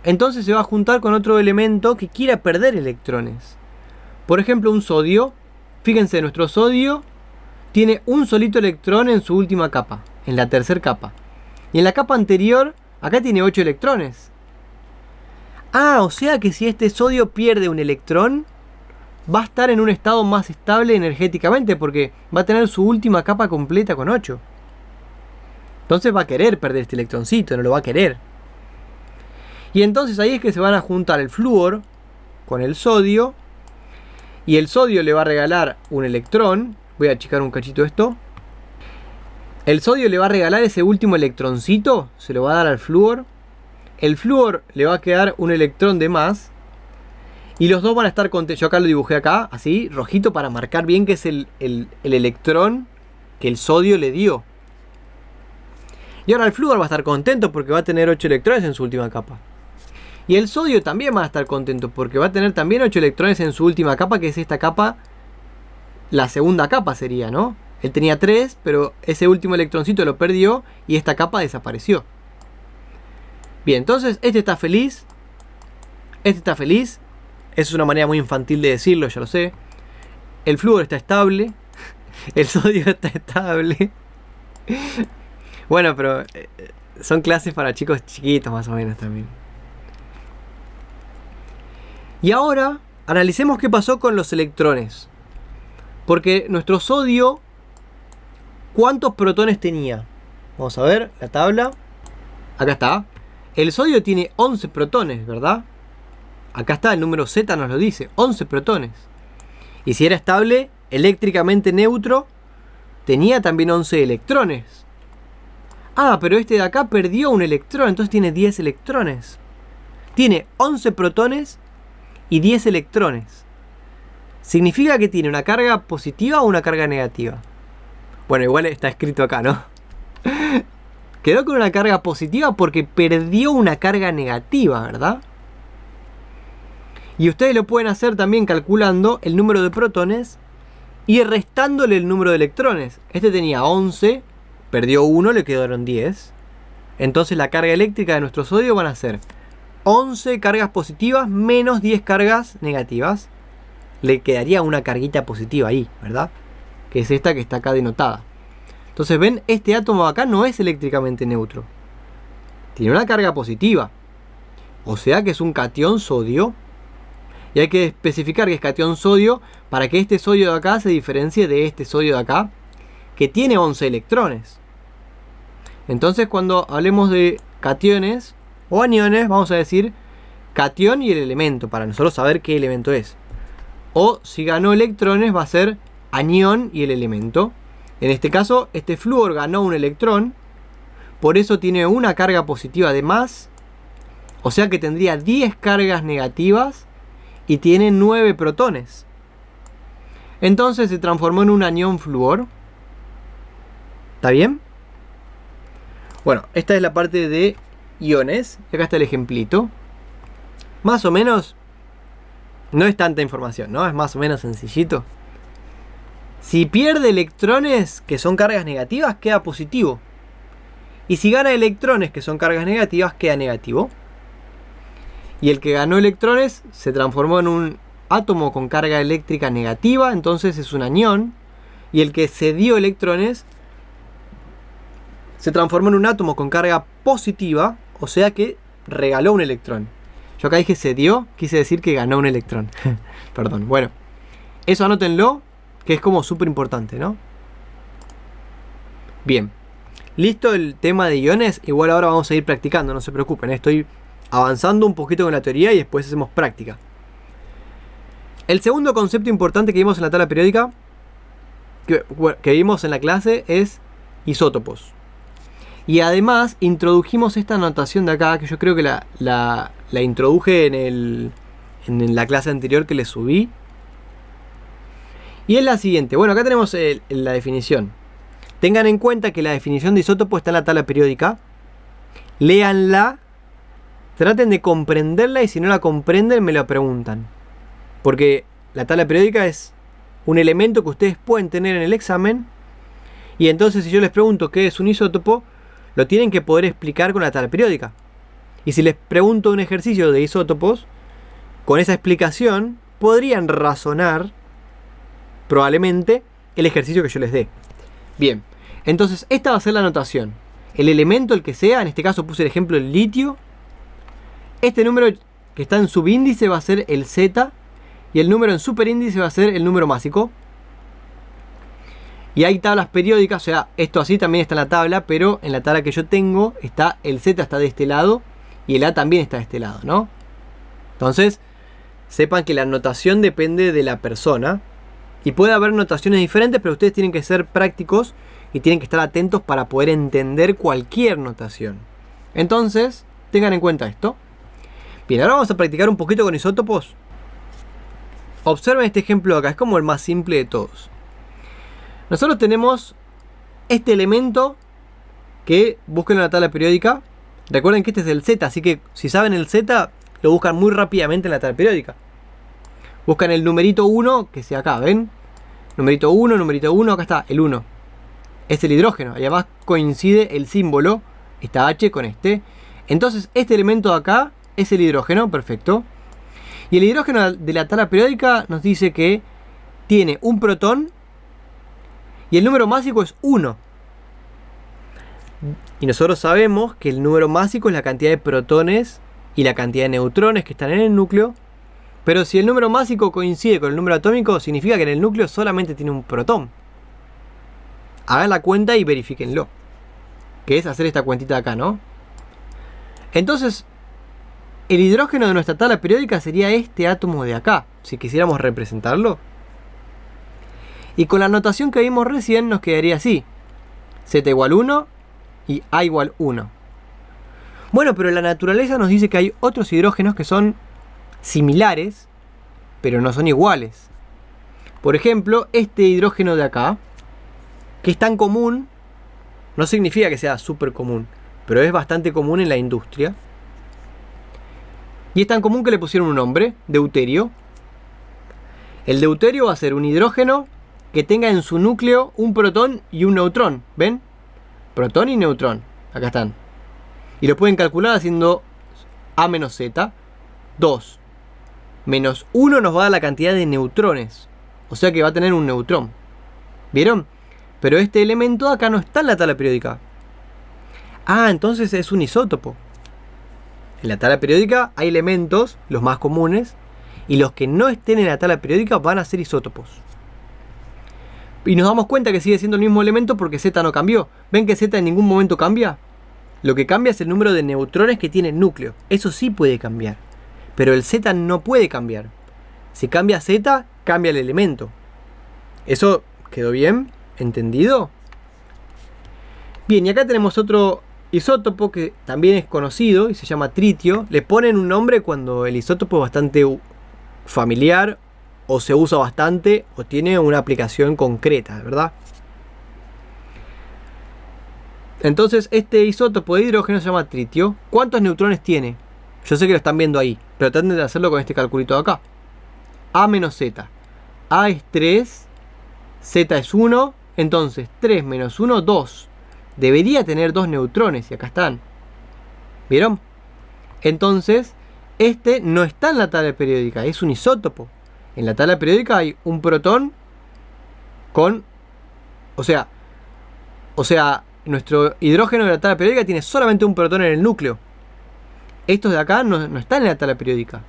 Entonces se va a juntar con otro elemento que quiera perder electrones. Por ejemplo, un sodio. Fíjense, nuestro sodio tiene un solito electrón en su última capa, en la tercera capa. Y en la capa anterior, acá tiene 8 electrones. Ah, o sea que si este sodio pierde un electrón, va a estar en un estado más estable energéticamente, porque va a tener su última capa completa con 8. Entonces va a querer perder este electroncito, no lo va a querer. Y entonces ahí es que se van a juntar el flúor con el sodio. Y el sodio le va a regalar un electrón. Voy a achicar un cachito esto. El sodio le va a regalar ese último electroncito. Se lo va a dar al flúor. El flúor le va a quedar un electrón de más. Y los dos van a estar contentos. Yo acá lo dibujé acá, así, rojito, para marcar bien que es el electrón que el sodio le dio. Y ahora el flúor va a estar contento porque va a tener 8 electrones en su última capa. Y el sodio también va a estar contento porque va a tener también 8 electrones en su última capa, que es esta capa, la segunda capa sería, ¿no? Él tenía 3, pero ese último electroncito lo perdió y esta capa desapareció. Bien, entonces este está feliz. Este está feliz. Es una manera muy infantil de decirlo, ya lo sé. El flúor está estable. El sodio está estable. Bueno, pero son clases para chicos chiquitos más o menos también. Y ahora analicemos qué pasó con los electrones. Porque nuestro sodio, ¿cuántos protones tenía? Vamos a ver la tabla. Acá está. El sodio tiene 11 protones, ¿verdad? Acá está, el número Z nos lo dice. 11 protones. Y si era estable, eléctricamente neutro, tenía también 11 electrones. Ah, pero este de acá perdió un electrón, entonces tiene 10 electrones. Tiene 11 protones y 10 electrones. ¿Significa que tiene una carga positiva o una carga negativa? Bueno, igual está escrito acá, ¿no? Quedó con una carga positiva porque perdió una carga negativa, ¿verdad? Y ustedes lo pueden hacer también calculando el número de protones y restándole el número de electrones. Este tenía 11, perdió 1, le quedaron 10. Entonces la carga eléctrica de nuestro sodio van a ser 11 cargas positivas menos 10 cargas negativas. le quedaría una carguita positiva ahí, ¿verdad? Que es esta que está acá denotada. Entonces, ven, este átomo acá no es eléctricamente neutro. Tiene una carga positiva. O sea que es un catión sodio. Y hay que especificar que es catión sodio para que este sodio de acá se diferencie de este sodio de acá, que tiene 11 electrones. Entonces, cuando hablemos de cationes o aniones, vamos a decir catión y el elemento, para nosotros saber qué elemento es. O si ganó electrones, va a ser anión y el elemento. En este caso, este flúor ganó un electrón, por eso tiene una carga positiva de más, o sea que tendría 10 cargas negativas y tiene 9 protones. Entonces se transformó en un anión flúor. ¿Está bien? Bueno, esta es la parte de iones. Acá está el ejemplito. Más o menos, no es tanta información, ¿no? Es más o menos sencillito. Si pierde electrones, que son cargas negativas, queda positivo. Y si gana electrones, que son cargas negativas, queda negativo. Y el que ganó electrones se transformó en un átomo con carga eléctrica negativa, entonces es un anión. Y el que cedió electrones se transformó en un átomo con carga positiva, o sea que regaló un electrón. Yo acá dije cedió, quise decir que ganó un electrón. Perdón, bueno. Eso anótenlo, que es como súper importante, ¿no? Bien. Listo el tema de iones. Igual ahora vamos a ir practicando, no se preocupen. Estoy avanzando un poquito con la teoría y después hacemos práctica. El segundo concepto importante que vimos en la tabla periódica, que vimos en la clase, es isótopos. Y además introdujimos esta notación de acá, que yo creo que la introduje en la clase anterior que les subí. Y es la siguiente. Bueno, acá tenemos la definición. Tengan en cuenta que la definición de isótopo está en la tabla periódica. Léanla. Traten de comprenderla y si no la comprenden me la preguntan. Porque la tabla periódica es un elemento que ustedes pueden tener en el examen. Y entonces si yo les pregunto qué es un isótopo, lo tienen que poder explicar con la tabla periódica. Y si les pregunto un ejercicio de isótopos, con esa explicación podrían razonar probablemente el ejercicio que yo les dé. Bien, entonces esta va a ser la notación. El elemento, el que sea, en este caso puse el ejemplo del litio. Este número que está en subíndice va a ser el Z. Y el número en superíndice va a ser el número másico. Y hay tablas periódicas, o sea, esto así también está en la tabla, pero en la tabla que yo tengo está el Z está de este lado y el A también está de este lado, ¿no? Entonces, sepan que la notación depende de la persona. Y puede haber notaciones diferentes, pero ustedes tienen que ser prácticos y tienen que estar atentos para poder entender cualquier notación. Entonces, tengan en cuenta esto. Bien, ahora vamos a practicar un poquito con isótopos. Observen este ejemplo de acá, es como el más simple de todos. Nosotros tenemos este elemento que busquen en la tabla periódica. Recuerden que este es el Z, así que si saben el Z, lo buscan muy rápidamente en la tabla periódica. Buscan el numerito 1, que sea acá, ¿ven? Numerito 1, acá está, el 1. Es el hidrógeno, y además coincide el símbolo, esta H con este. Entonces este elemento de acá es el hidrógeno, perfecto. Y el hidrógeno de la tabla periódica nos dice que tiene un protón y el número másico es 1. Y nosotros sabemos que el número másico es la cantidad de protones y la cantidad de neutrones que están en el núcleo. Pero si el número másico coincide con el número atómico, significa que en el núcleo solamente tiene un protón. Hagan la cuenta y verifíquenlo. Que es hacer esta cuentita de acá, ¿no? Entonces, el hidrógeno de nuestra tabla periódica sería este átomo de acá, si quisiéramos representarlo. Y con la notación que vimos recién nos quedaría así. Z igual 1 y A igual 1. Bueno, pero la naturaleza nos dice que hay otros hidrógenos que son similares, pero no son iguales. Por ejemplo, este hidrógeno de acá, que es tan común, no significa que sea súper común, pero es bastante común en la industria. Y es tan común que le pusieron un nombre, deuterio. El deuterio va a ser un hidrógeno que tenga en su núcleo un protón y un neutrón. ¿Ven? Protón y neutrón. Acá están. Y lo pueden calcular haciendo A menos Z, 2. Menos 1 nos va a dar la cantidad de neutrones. O sea que va a tener un neutrón. ¿Vieron? Pero este elemento acá no está en la tabla periódica. Ah, entonces es un isótopo. En la tabla periódica hay elementos, los más comunes, y los que no estén en la tabla periódica van a ser isótopos. Y nos damos cuenta que sigue siendo el mismo elemento porque Z no cambió. ¿Ven que Z en ningún momento cambia? Lo que cambia es el número de neutrones que tiene el núcleo. Eso sí puede cambiar. Pero el Z no puede cambiar. Si cambia Z, cambia el elemento. ¿Eso quedó bien? ¿Entendido? Bien, y acá tenemos otro isótopo que también es conocido y se llama tritio. Le ponen un nombre cuando el isótopo es bastante familiar o se usa bastante o tiene una aplicación concreta, ¿verdad? Entonces este isótopo de hidrógeno se llama tritio. ¿Cuántos neutrones tiene? Yo sé que lo están viendo ahí, pero traten de hacerlo con este calculito de acá. A menos Z. A es 3, Z es 1, entonces 3 menos 1, 2. Debería tener 2 neutrones y acá están. ¿Vieron? Entonces, este no está en la tabla periódica, es un isótopo. En la tabla periódica hay un protón con... O sea, nuestro hidrógeno de la tabla periódica tiene solamente un protón en el núcleo. Estos de acá no están en la tabla periódica.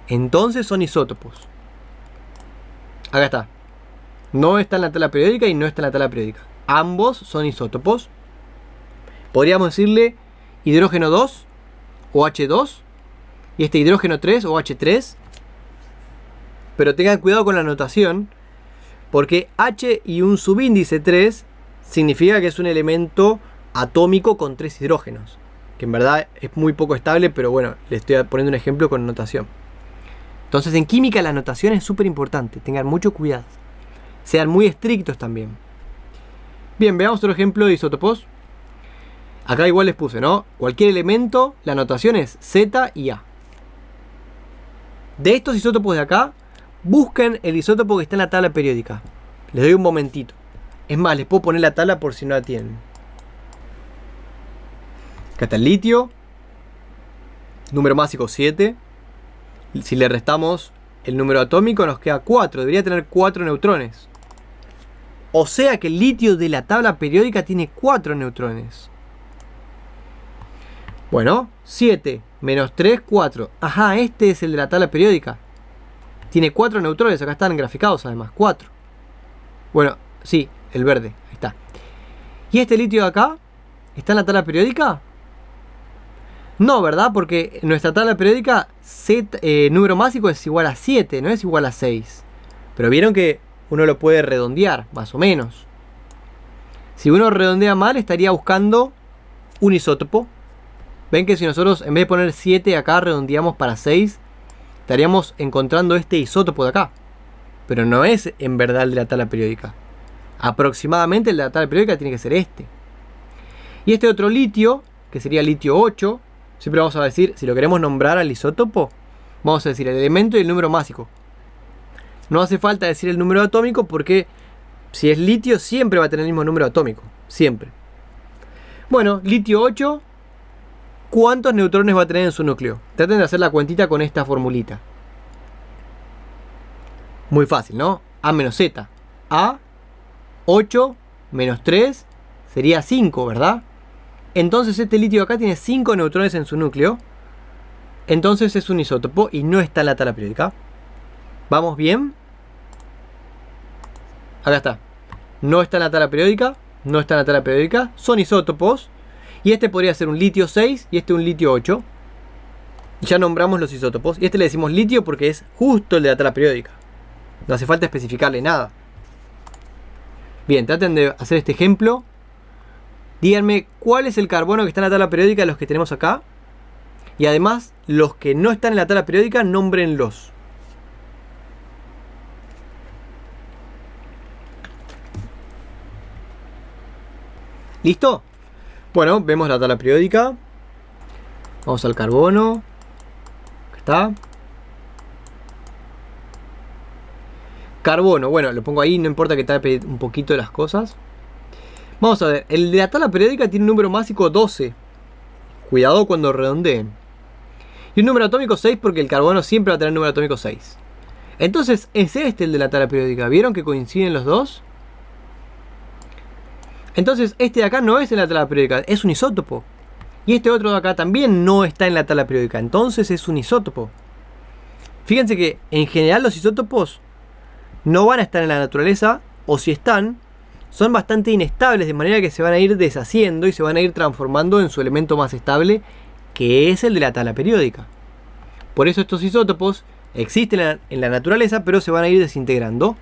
Entonces son isótopos. Acá está. No está en la tabla periódica y no está en la tabla periódica. Ambos son isótopos. Podríamos decirle hidrógeno 2 o H2 y este hidrógeno 3 o H3. Pero tengan cuidado con la notación, porque H y un subíndice 3 significa que es un elemento atómico con 3 hidrógenos, que en verdad es muy poco estable, pero bueno, le estoy poniendo un ejemplo con notación. Entonces en química la notación es súper importante, tengan mucho cuidado. Sean muy estrictos también. Bien, veamos otro ejemplo de isótopos. Acá igual les puse, ¿no? Cualquier elemento, la notación es Z y A. De estos isótopos de acá, busquen el isótopo que está en la tabla periódica. Les doy un momentito. Es más, les puedo poner la tabla por si no la tienen. Acá está el litio. Número másico 7. Si le restamos el número atómico nos queda 4. Debería tener 4 neutrones. O sea que el litio de la tabla periódica tiene 4 neutrones. Bueno, 7 menos 3, 4. Ajá, este es el de la tabla periódica. Tiene 4 neutrones, acá están graficados además, 4. Bueno, sí, el verde, ahí está. ¿Y este litio de acá? ¿Está en la tabla periódica? No, ¿verdad? Porque en nuestra tabla periódica número másico es igual a 7, no es igual a 6. Pero vieron que uno lo puede redondear, más o menos. Si uno redondea mal, estaría buscando un isótopo. Ven que si nosotros en vez de poner 7 acá redondeamos para 6, estaríamos encontrando este isótopo de acá. Pero no es en verdad el de la tabla periódica. Aproximadamente el de la tabla periódica tiene que ser este. Y este otro litio, que sería litio 8, siempre vamos a decir, si lo queremos nombrar al isótopo, vamos a decir el elemento y el número másico. No hace falta decir el número atómico porque si es litio siempre va a tener el mismo número atómico. Siempre. Bueno, litio 8, ¿cuántos neutrones va a tener en su núcleo? Traten de hacer la cuentita con esta formulita. Muy fácil, ¿no? A menos Z. A, 8 menos 3 sería 5, ¿verdad? Entonces este litio acá tiene 5 neutrones en su núcleo. Entonces es un isótopo y no está en la tabla periódica. ¿Vamos bien? Acá está. No está en la tabla periódica. No está en la tabla periódica. Son isótopos. Y este podría ser un litio 6 y este un litio 8. Ya nombramos los isótopos. Y este le decimos litio porque es justo el de la tabla periódica. No hace falta especificarle nada. Bien, traten de hacer este ejemplo. Díganme cuál es el carbono que está en la tabla periódica de los que tenemos acá. Y además, los que no están en la tabla periódica, nómbrenlos. ¿Listo? Bueno, vemos la tabla periódica. Vamos al carbono. Acá está. Carbono, bueno, lo pongo ahí, no importa que tape un poquito las cosas. Vamos a ver, el de la tabla periódica tiene un número másico 12. Cuidado cuando redondeen. Y un número atómico 6 porque el carbono siempre va a tener número atómico 6. Entonces es este el de la tabla periódica. ¿Vieron que coinciden los dos? Entonces este de acá no es en la tabla periódica, es un isótopo. Y este otro de acá también no está en la tabla periódica, entonces es un isótopo. Fíjense que en general los isótopos no van a estar en la naturaleza, o si están, son bastante inestables, de manera que se van a ir deshaciendo y se van a ir transformando en su elemento más estable, que es el de la tabla periódica. Por eso estos isótopos existen en la naturaleza, pero se van a ir desintegrando.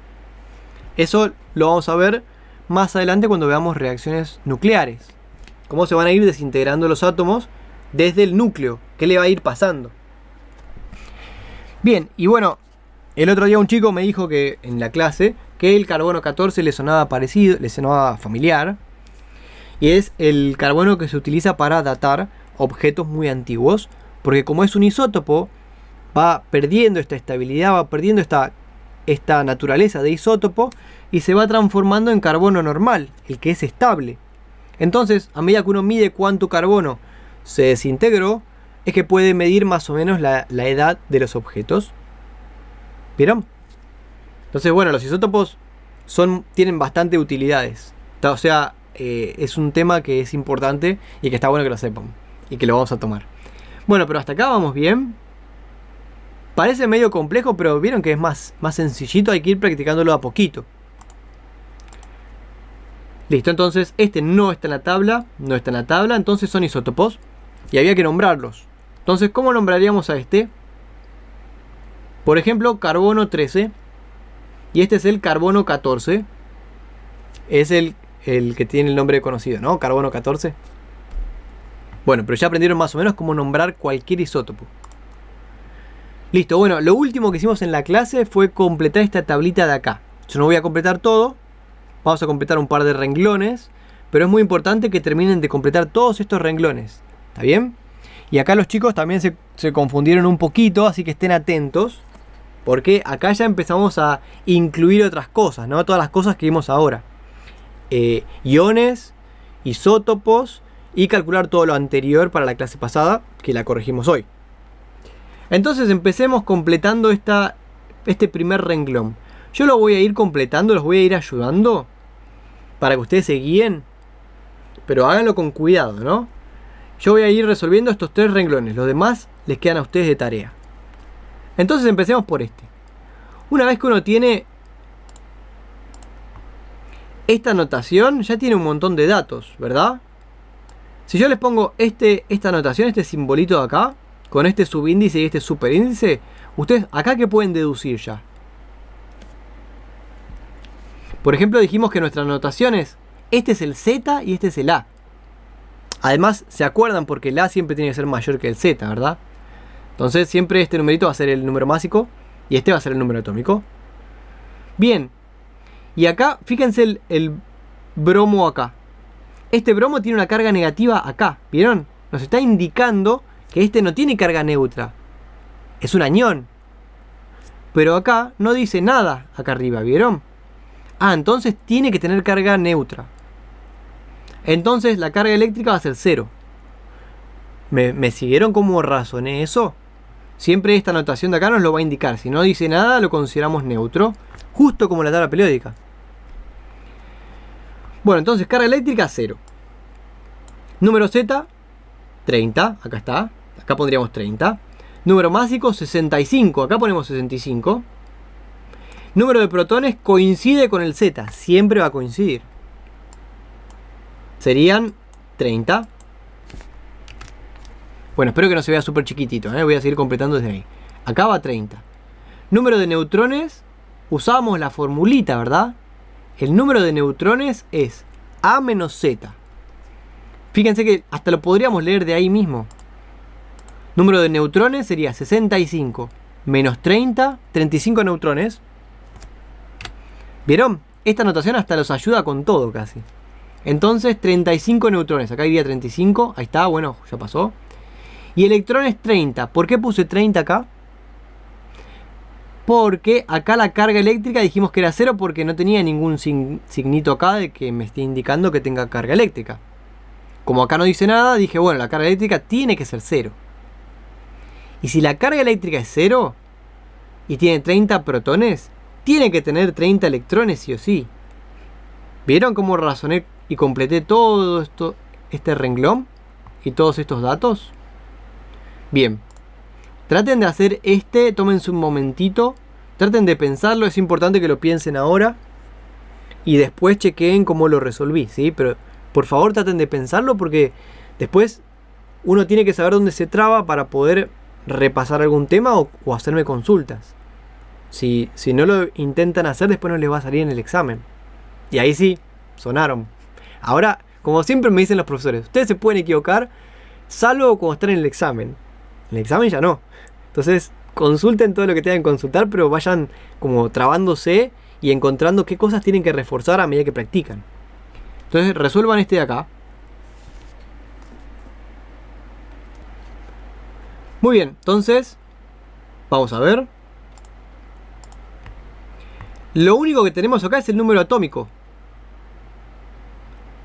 Eso lo vamos a ver más adelante cuando veamos reacciones nucleares. Cómo se van a ir desintegrando los átomos desde el núcleo, qué le va a ir pasando. Bien, y bueno, el otro día un chico me dijo que en la clase que el carbono 14 le sonaba parecido, le sonaba familiar, y es el carbono que se utiliza para datar objetos muy antiguos, porque como es un isótopo, va perdiendo esta estabilidad, va perdiendo esta naturaleza de isótopo y se va transformando en carbono normal, el que es estable. Entonces, a medida que uno mide cuánto carbono se desintegró, es que puede medir más o menos la edad de los objetos. ¿Vieron? Entonces, bueno, los isótopos tienen bastante utilidades. O sea, es un tema que es importante y que está bueno que lo sepan y que lo vamos a tomar. Bueno, pero hasta acá vamos bien. Parece medio complejo, pero vieron que es más sencillito, hay que ir practicándolo a poquito. Listo, entonces este no está en la tabla, entonces son isótopos y había que nombrarlos. Entonces, ¿cómo nombraríamos a este? Por ejemplo, carbono 13 y este es el carbono 14. Es el que tiene el nombre conocido, ¿no? Carbono 14. Bueno, pero ya aprendieron más o menos cómo nombrar cualquier isótopo. Listo, bueno, lo último que hicimos en la clase fue completar esta tablita de acá. Yo no voy a completar todo, vamos a completar un par de renglones, pero es muy importante que terminen de completar todos estos renglones. ¿Está bien? Y acá los chicos también se confundieron un poquito, así que estén atentos, porque acá ya empezamos a incluir otras cosas, ¿no? Todas las cosas que vimos ahora. Iones, isótopos y calcular todo lo anterior para la clase pasada, que la corregimos hoy. Entonces empecemos completando este primer renglón. Yo lo voy a ir completando, los voy a ir ayudando para que ustedes se guíen, pero háganlo con cuidado, ¿no? Yo voy a ir resolviendo estos 3 renglones, los demás les quedan a ustedes de tarea. Entonces empecemos por este. Una vez que uno tiene esta notación, ya tiene un montón de datos, ¿verdad? Si yo les pongo esta notación, este simbolito de acá, con este subíndice y este superíndice, ustedes acá ¿qué pueden deducir ya? Por ejemplo, dijimos que nuestras notaciones, este es el Z y este es el A. Además, se acuerdan porque el A siempre tiene que ser mayor que el Z, ¿verdad? Entonces siempre este numerito va a ser el número másico y este va a ser el número atómico. Bien, y acá, fíjense el bromo acá. Este bromo tiene una carga negativa acá, ¿vieron? Nos está indicando que este no tiene carga neutra. Es un anión. Pero acá no dice nada acá arriba, ¿vieron? Ah, entonces tiene que tener carga neutra. Entonces la carga eléctrica va a ser 0. ¿Me siguieron cómo razoné eso? Siempre esta notación de acá nos lo va a indicar. Si no dice nada, lo consideramos neutro. Justo como la tabla periódica. Bueno, entonces carga eléctrica 0. Número Z, 30. Acá está. Acá pondríamos 30. Número másico, 65. Acá ponemos 65. Número de protones coincide con el Z. Siempre va a coincidir. Serían 30. Bueno, espero que no se vea súper chiquitito, ¿eh? Voy a seguir completando desde ahí. Acá va 30. Número de neutrones. Usamos la formulita, ¿verdad? El número de neutrones es A menos Z. Fíjense que hasta lo podríamos leer de ahí mismo. Número de neutrones sería 65 menos 30, 35 neutrones. ¿Vieron? Esta notación hasta los ayuda con todo casi. Entonces 35 neutrones, acá iría 35, ahí está, bueno, ya pasó. Y electrones 30, ¿por qué puse 30 acá? Porque acá la carga eléctrica dijimos que era 0 porque no tenía ningún signito acá de que me esté indicando que tenga carga eléctrica. Como acá no dice nada, dije, bueno, la carga eléctrica tiene que ser 0. Y si la carga eléctrica es 0 y tiene 30 protones, tiene que tener 30 electrones sí o sí. ¿Vieron cómo razoné y completé todo esto, este renglón y todos estos datos? Bien. Traten de hacer tómense un momentito, traten de pensarlo, es importante que lo piensen ahora y después chequeen cómo lo resolví, ¿sí? Pero por favor traten de pensarlo porque después uno tiene que saber dónde se traba para poder repasar algún tema o hacerme consultas. Si no lo intentan hacer, después no les va a salir en el examen. Y ahí sí, sonaron. Ahora, como siempre me dicen los profesores, ustedes se pueden equivocar, salvo cuando están en el examen. En el examen ya no. Entonces, consulten todo lo que tengan que consultar, pero vayan como trabándose y encontrando qué cosas tienen que reforzar a medida que practican. Entonces, resuelvan este de acá. Muy bien, entonces, vamos a ver. Lo único que tenemos acá es el número atómico.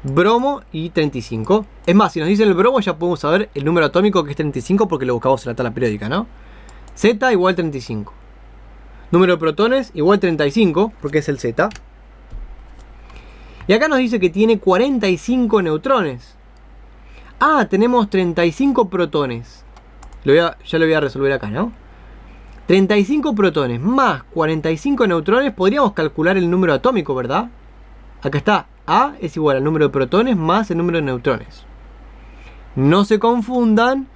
Bromo y 35. Es más, si nos dicen el bromo ya podemos saber el número atómico que es 35 porque lo buscamos en la tabla periódica, ¿no? Z igual 35. Número de protones igual 35 porque es el Z. Y acá nos dice que tiene 45 neutrones. Ah, tenemos 35 protones. Ya lo voy a resolver acá, ¿no? 35 protones más 45 neutrones. Podríamos calcular el número atómico, ¿verdad? Acá está. A es igual al número de protones más el número de neutrones. No se confundan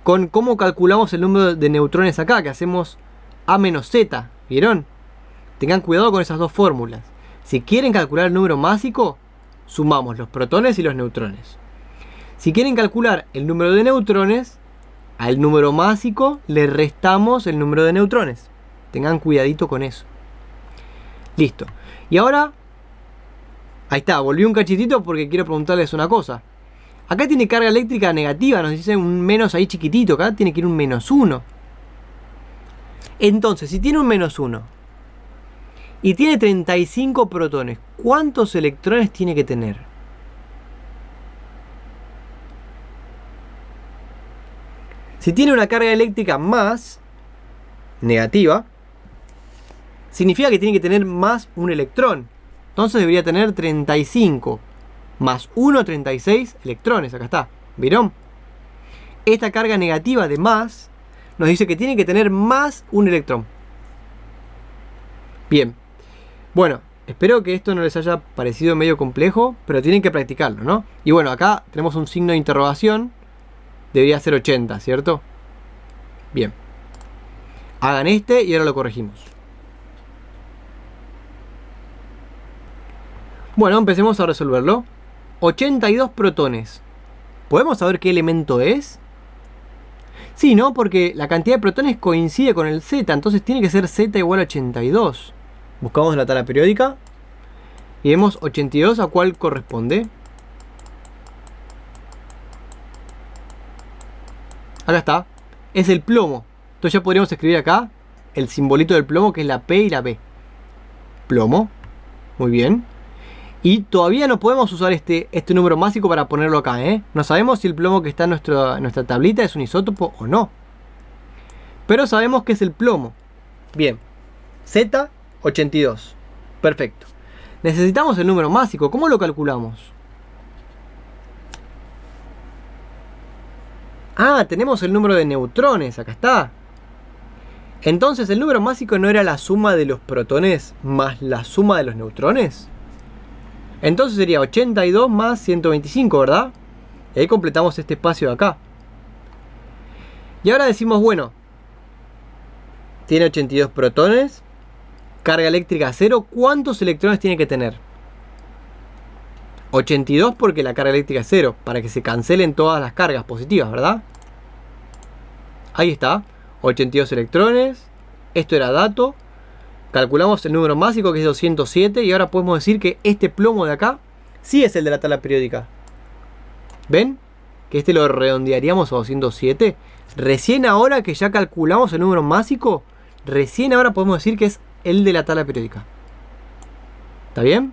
con cómo calculamos el número de neutrones acá, que hacemos A menos Z. ¿Vieron? Tengan cuidado con esas dos fórmulas. Si quieren calcular el número másico, sumamos los protones y los neutrones. Si quieren calcular el número de neutrones, al número másico le restamos el número de neutrones. Tengan cuidadito con eso. Listo. Y ahora, ahí está, volví un cachitito porque quiero preguntarles una cosa. Acá tiene carga eléctrica negativa, nos dice un menos ahí chiquitito, acá tiene que ir un menos 1. Entonces, si tiene un menos 1 y tiene 35 protones, ¿cuántos electrones tiene que tener? Si tiene una carga eléctrica más negativa, significa que tiene que tener más un electrón. Entonces debería tener 35 más 1, 36 electrones. Acá está. ¿Vieron? Esta carga negativa de más nos dice que tiene que tener más un electrón. Bien. Bueno, espero que esto no les haya parecido medio complejo, pero tienen que practicarlo, ¿no? Y bueno, acá tenemos un signo de interrogación. Debería ser 80, ¿cierto? Bien. Hagan este y ahora lo corregimos. Bueno, empecemos a resolverlo. 82 protones. ¿Podemos saber qué elemento es? Sí, ¿no? Porque la cantidad de protones coincide con el Z, entonces tiene que ser Z igual a 82. Buscamos la tabla periódica y vemos 82 a cuál corresponde. Acá está. Es el plomo. Entonces ya podríamos escribir acá el simbolito del plomo, que es la P y la B. Plomo. Muy bien. Y todavía no podemos usar este número másico para ponerlo acá, ¿eh? No sabemos si el plomo que está en nuestra tablita es un isótopo o no. Pero sabemos que es el plomo. Bien. Z, 82. Perfecto. Necesitamos el número másico. ¿Cómo lo calculamos? Ah, tenemos el número de neutrones. Acá está. Entonces, ¿el número másico no era la suma de los protones más la suma de los neutrones? Entonces sería 82 más 125, ¿verdad? Y ahí completamos este espacio de acá. Y ahora decimos, bueno, tiene 82 protones, carga eléctrica 0, ¿cuántos electrones tiene que tener? 82 porque la carga eléctrica es 0, para que se cancelen todas las cargas positivas, ¿verdad? Ahí está, 82 electrones, esto era dato. Calculamos el número másico que es 207 y ahora podemos decir que este plomo de acá sí es el de la tabla periódica. ¿Ven? Que este lo redondearíamos a 207. Recién ahora que ya calculamos el número másico, recién ahora podemos decir que es el de la tabla periódica. ¿Está bien?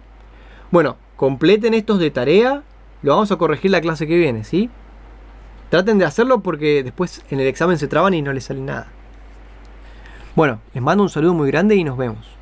Bueno, completen estos de tarea. Lo vamos a corregir la clase que viene, ¿sí? Traten de hacerlo porque después en el examen se traban y no les sale nada. Bueno, les mando un saludo muy grande y nos vemos.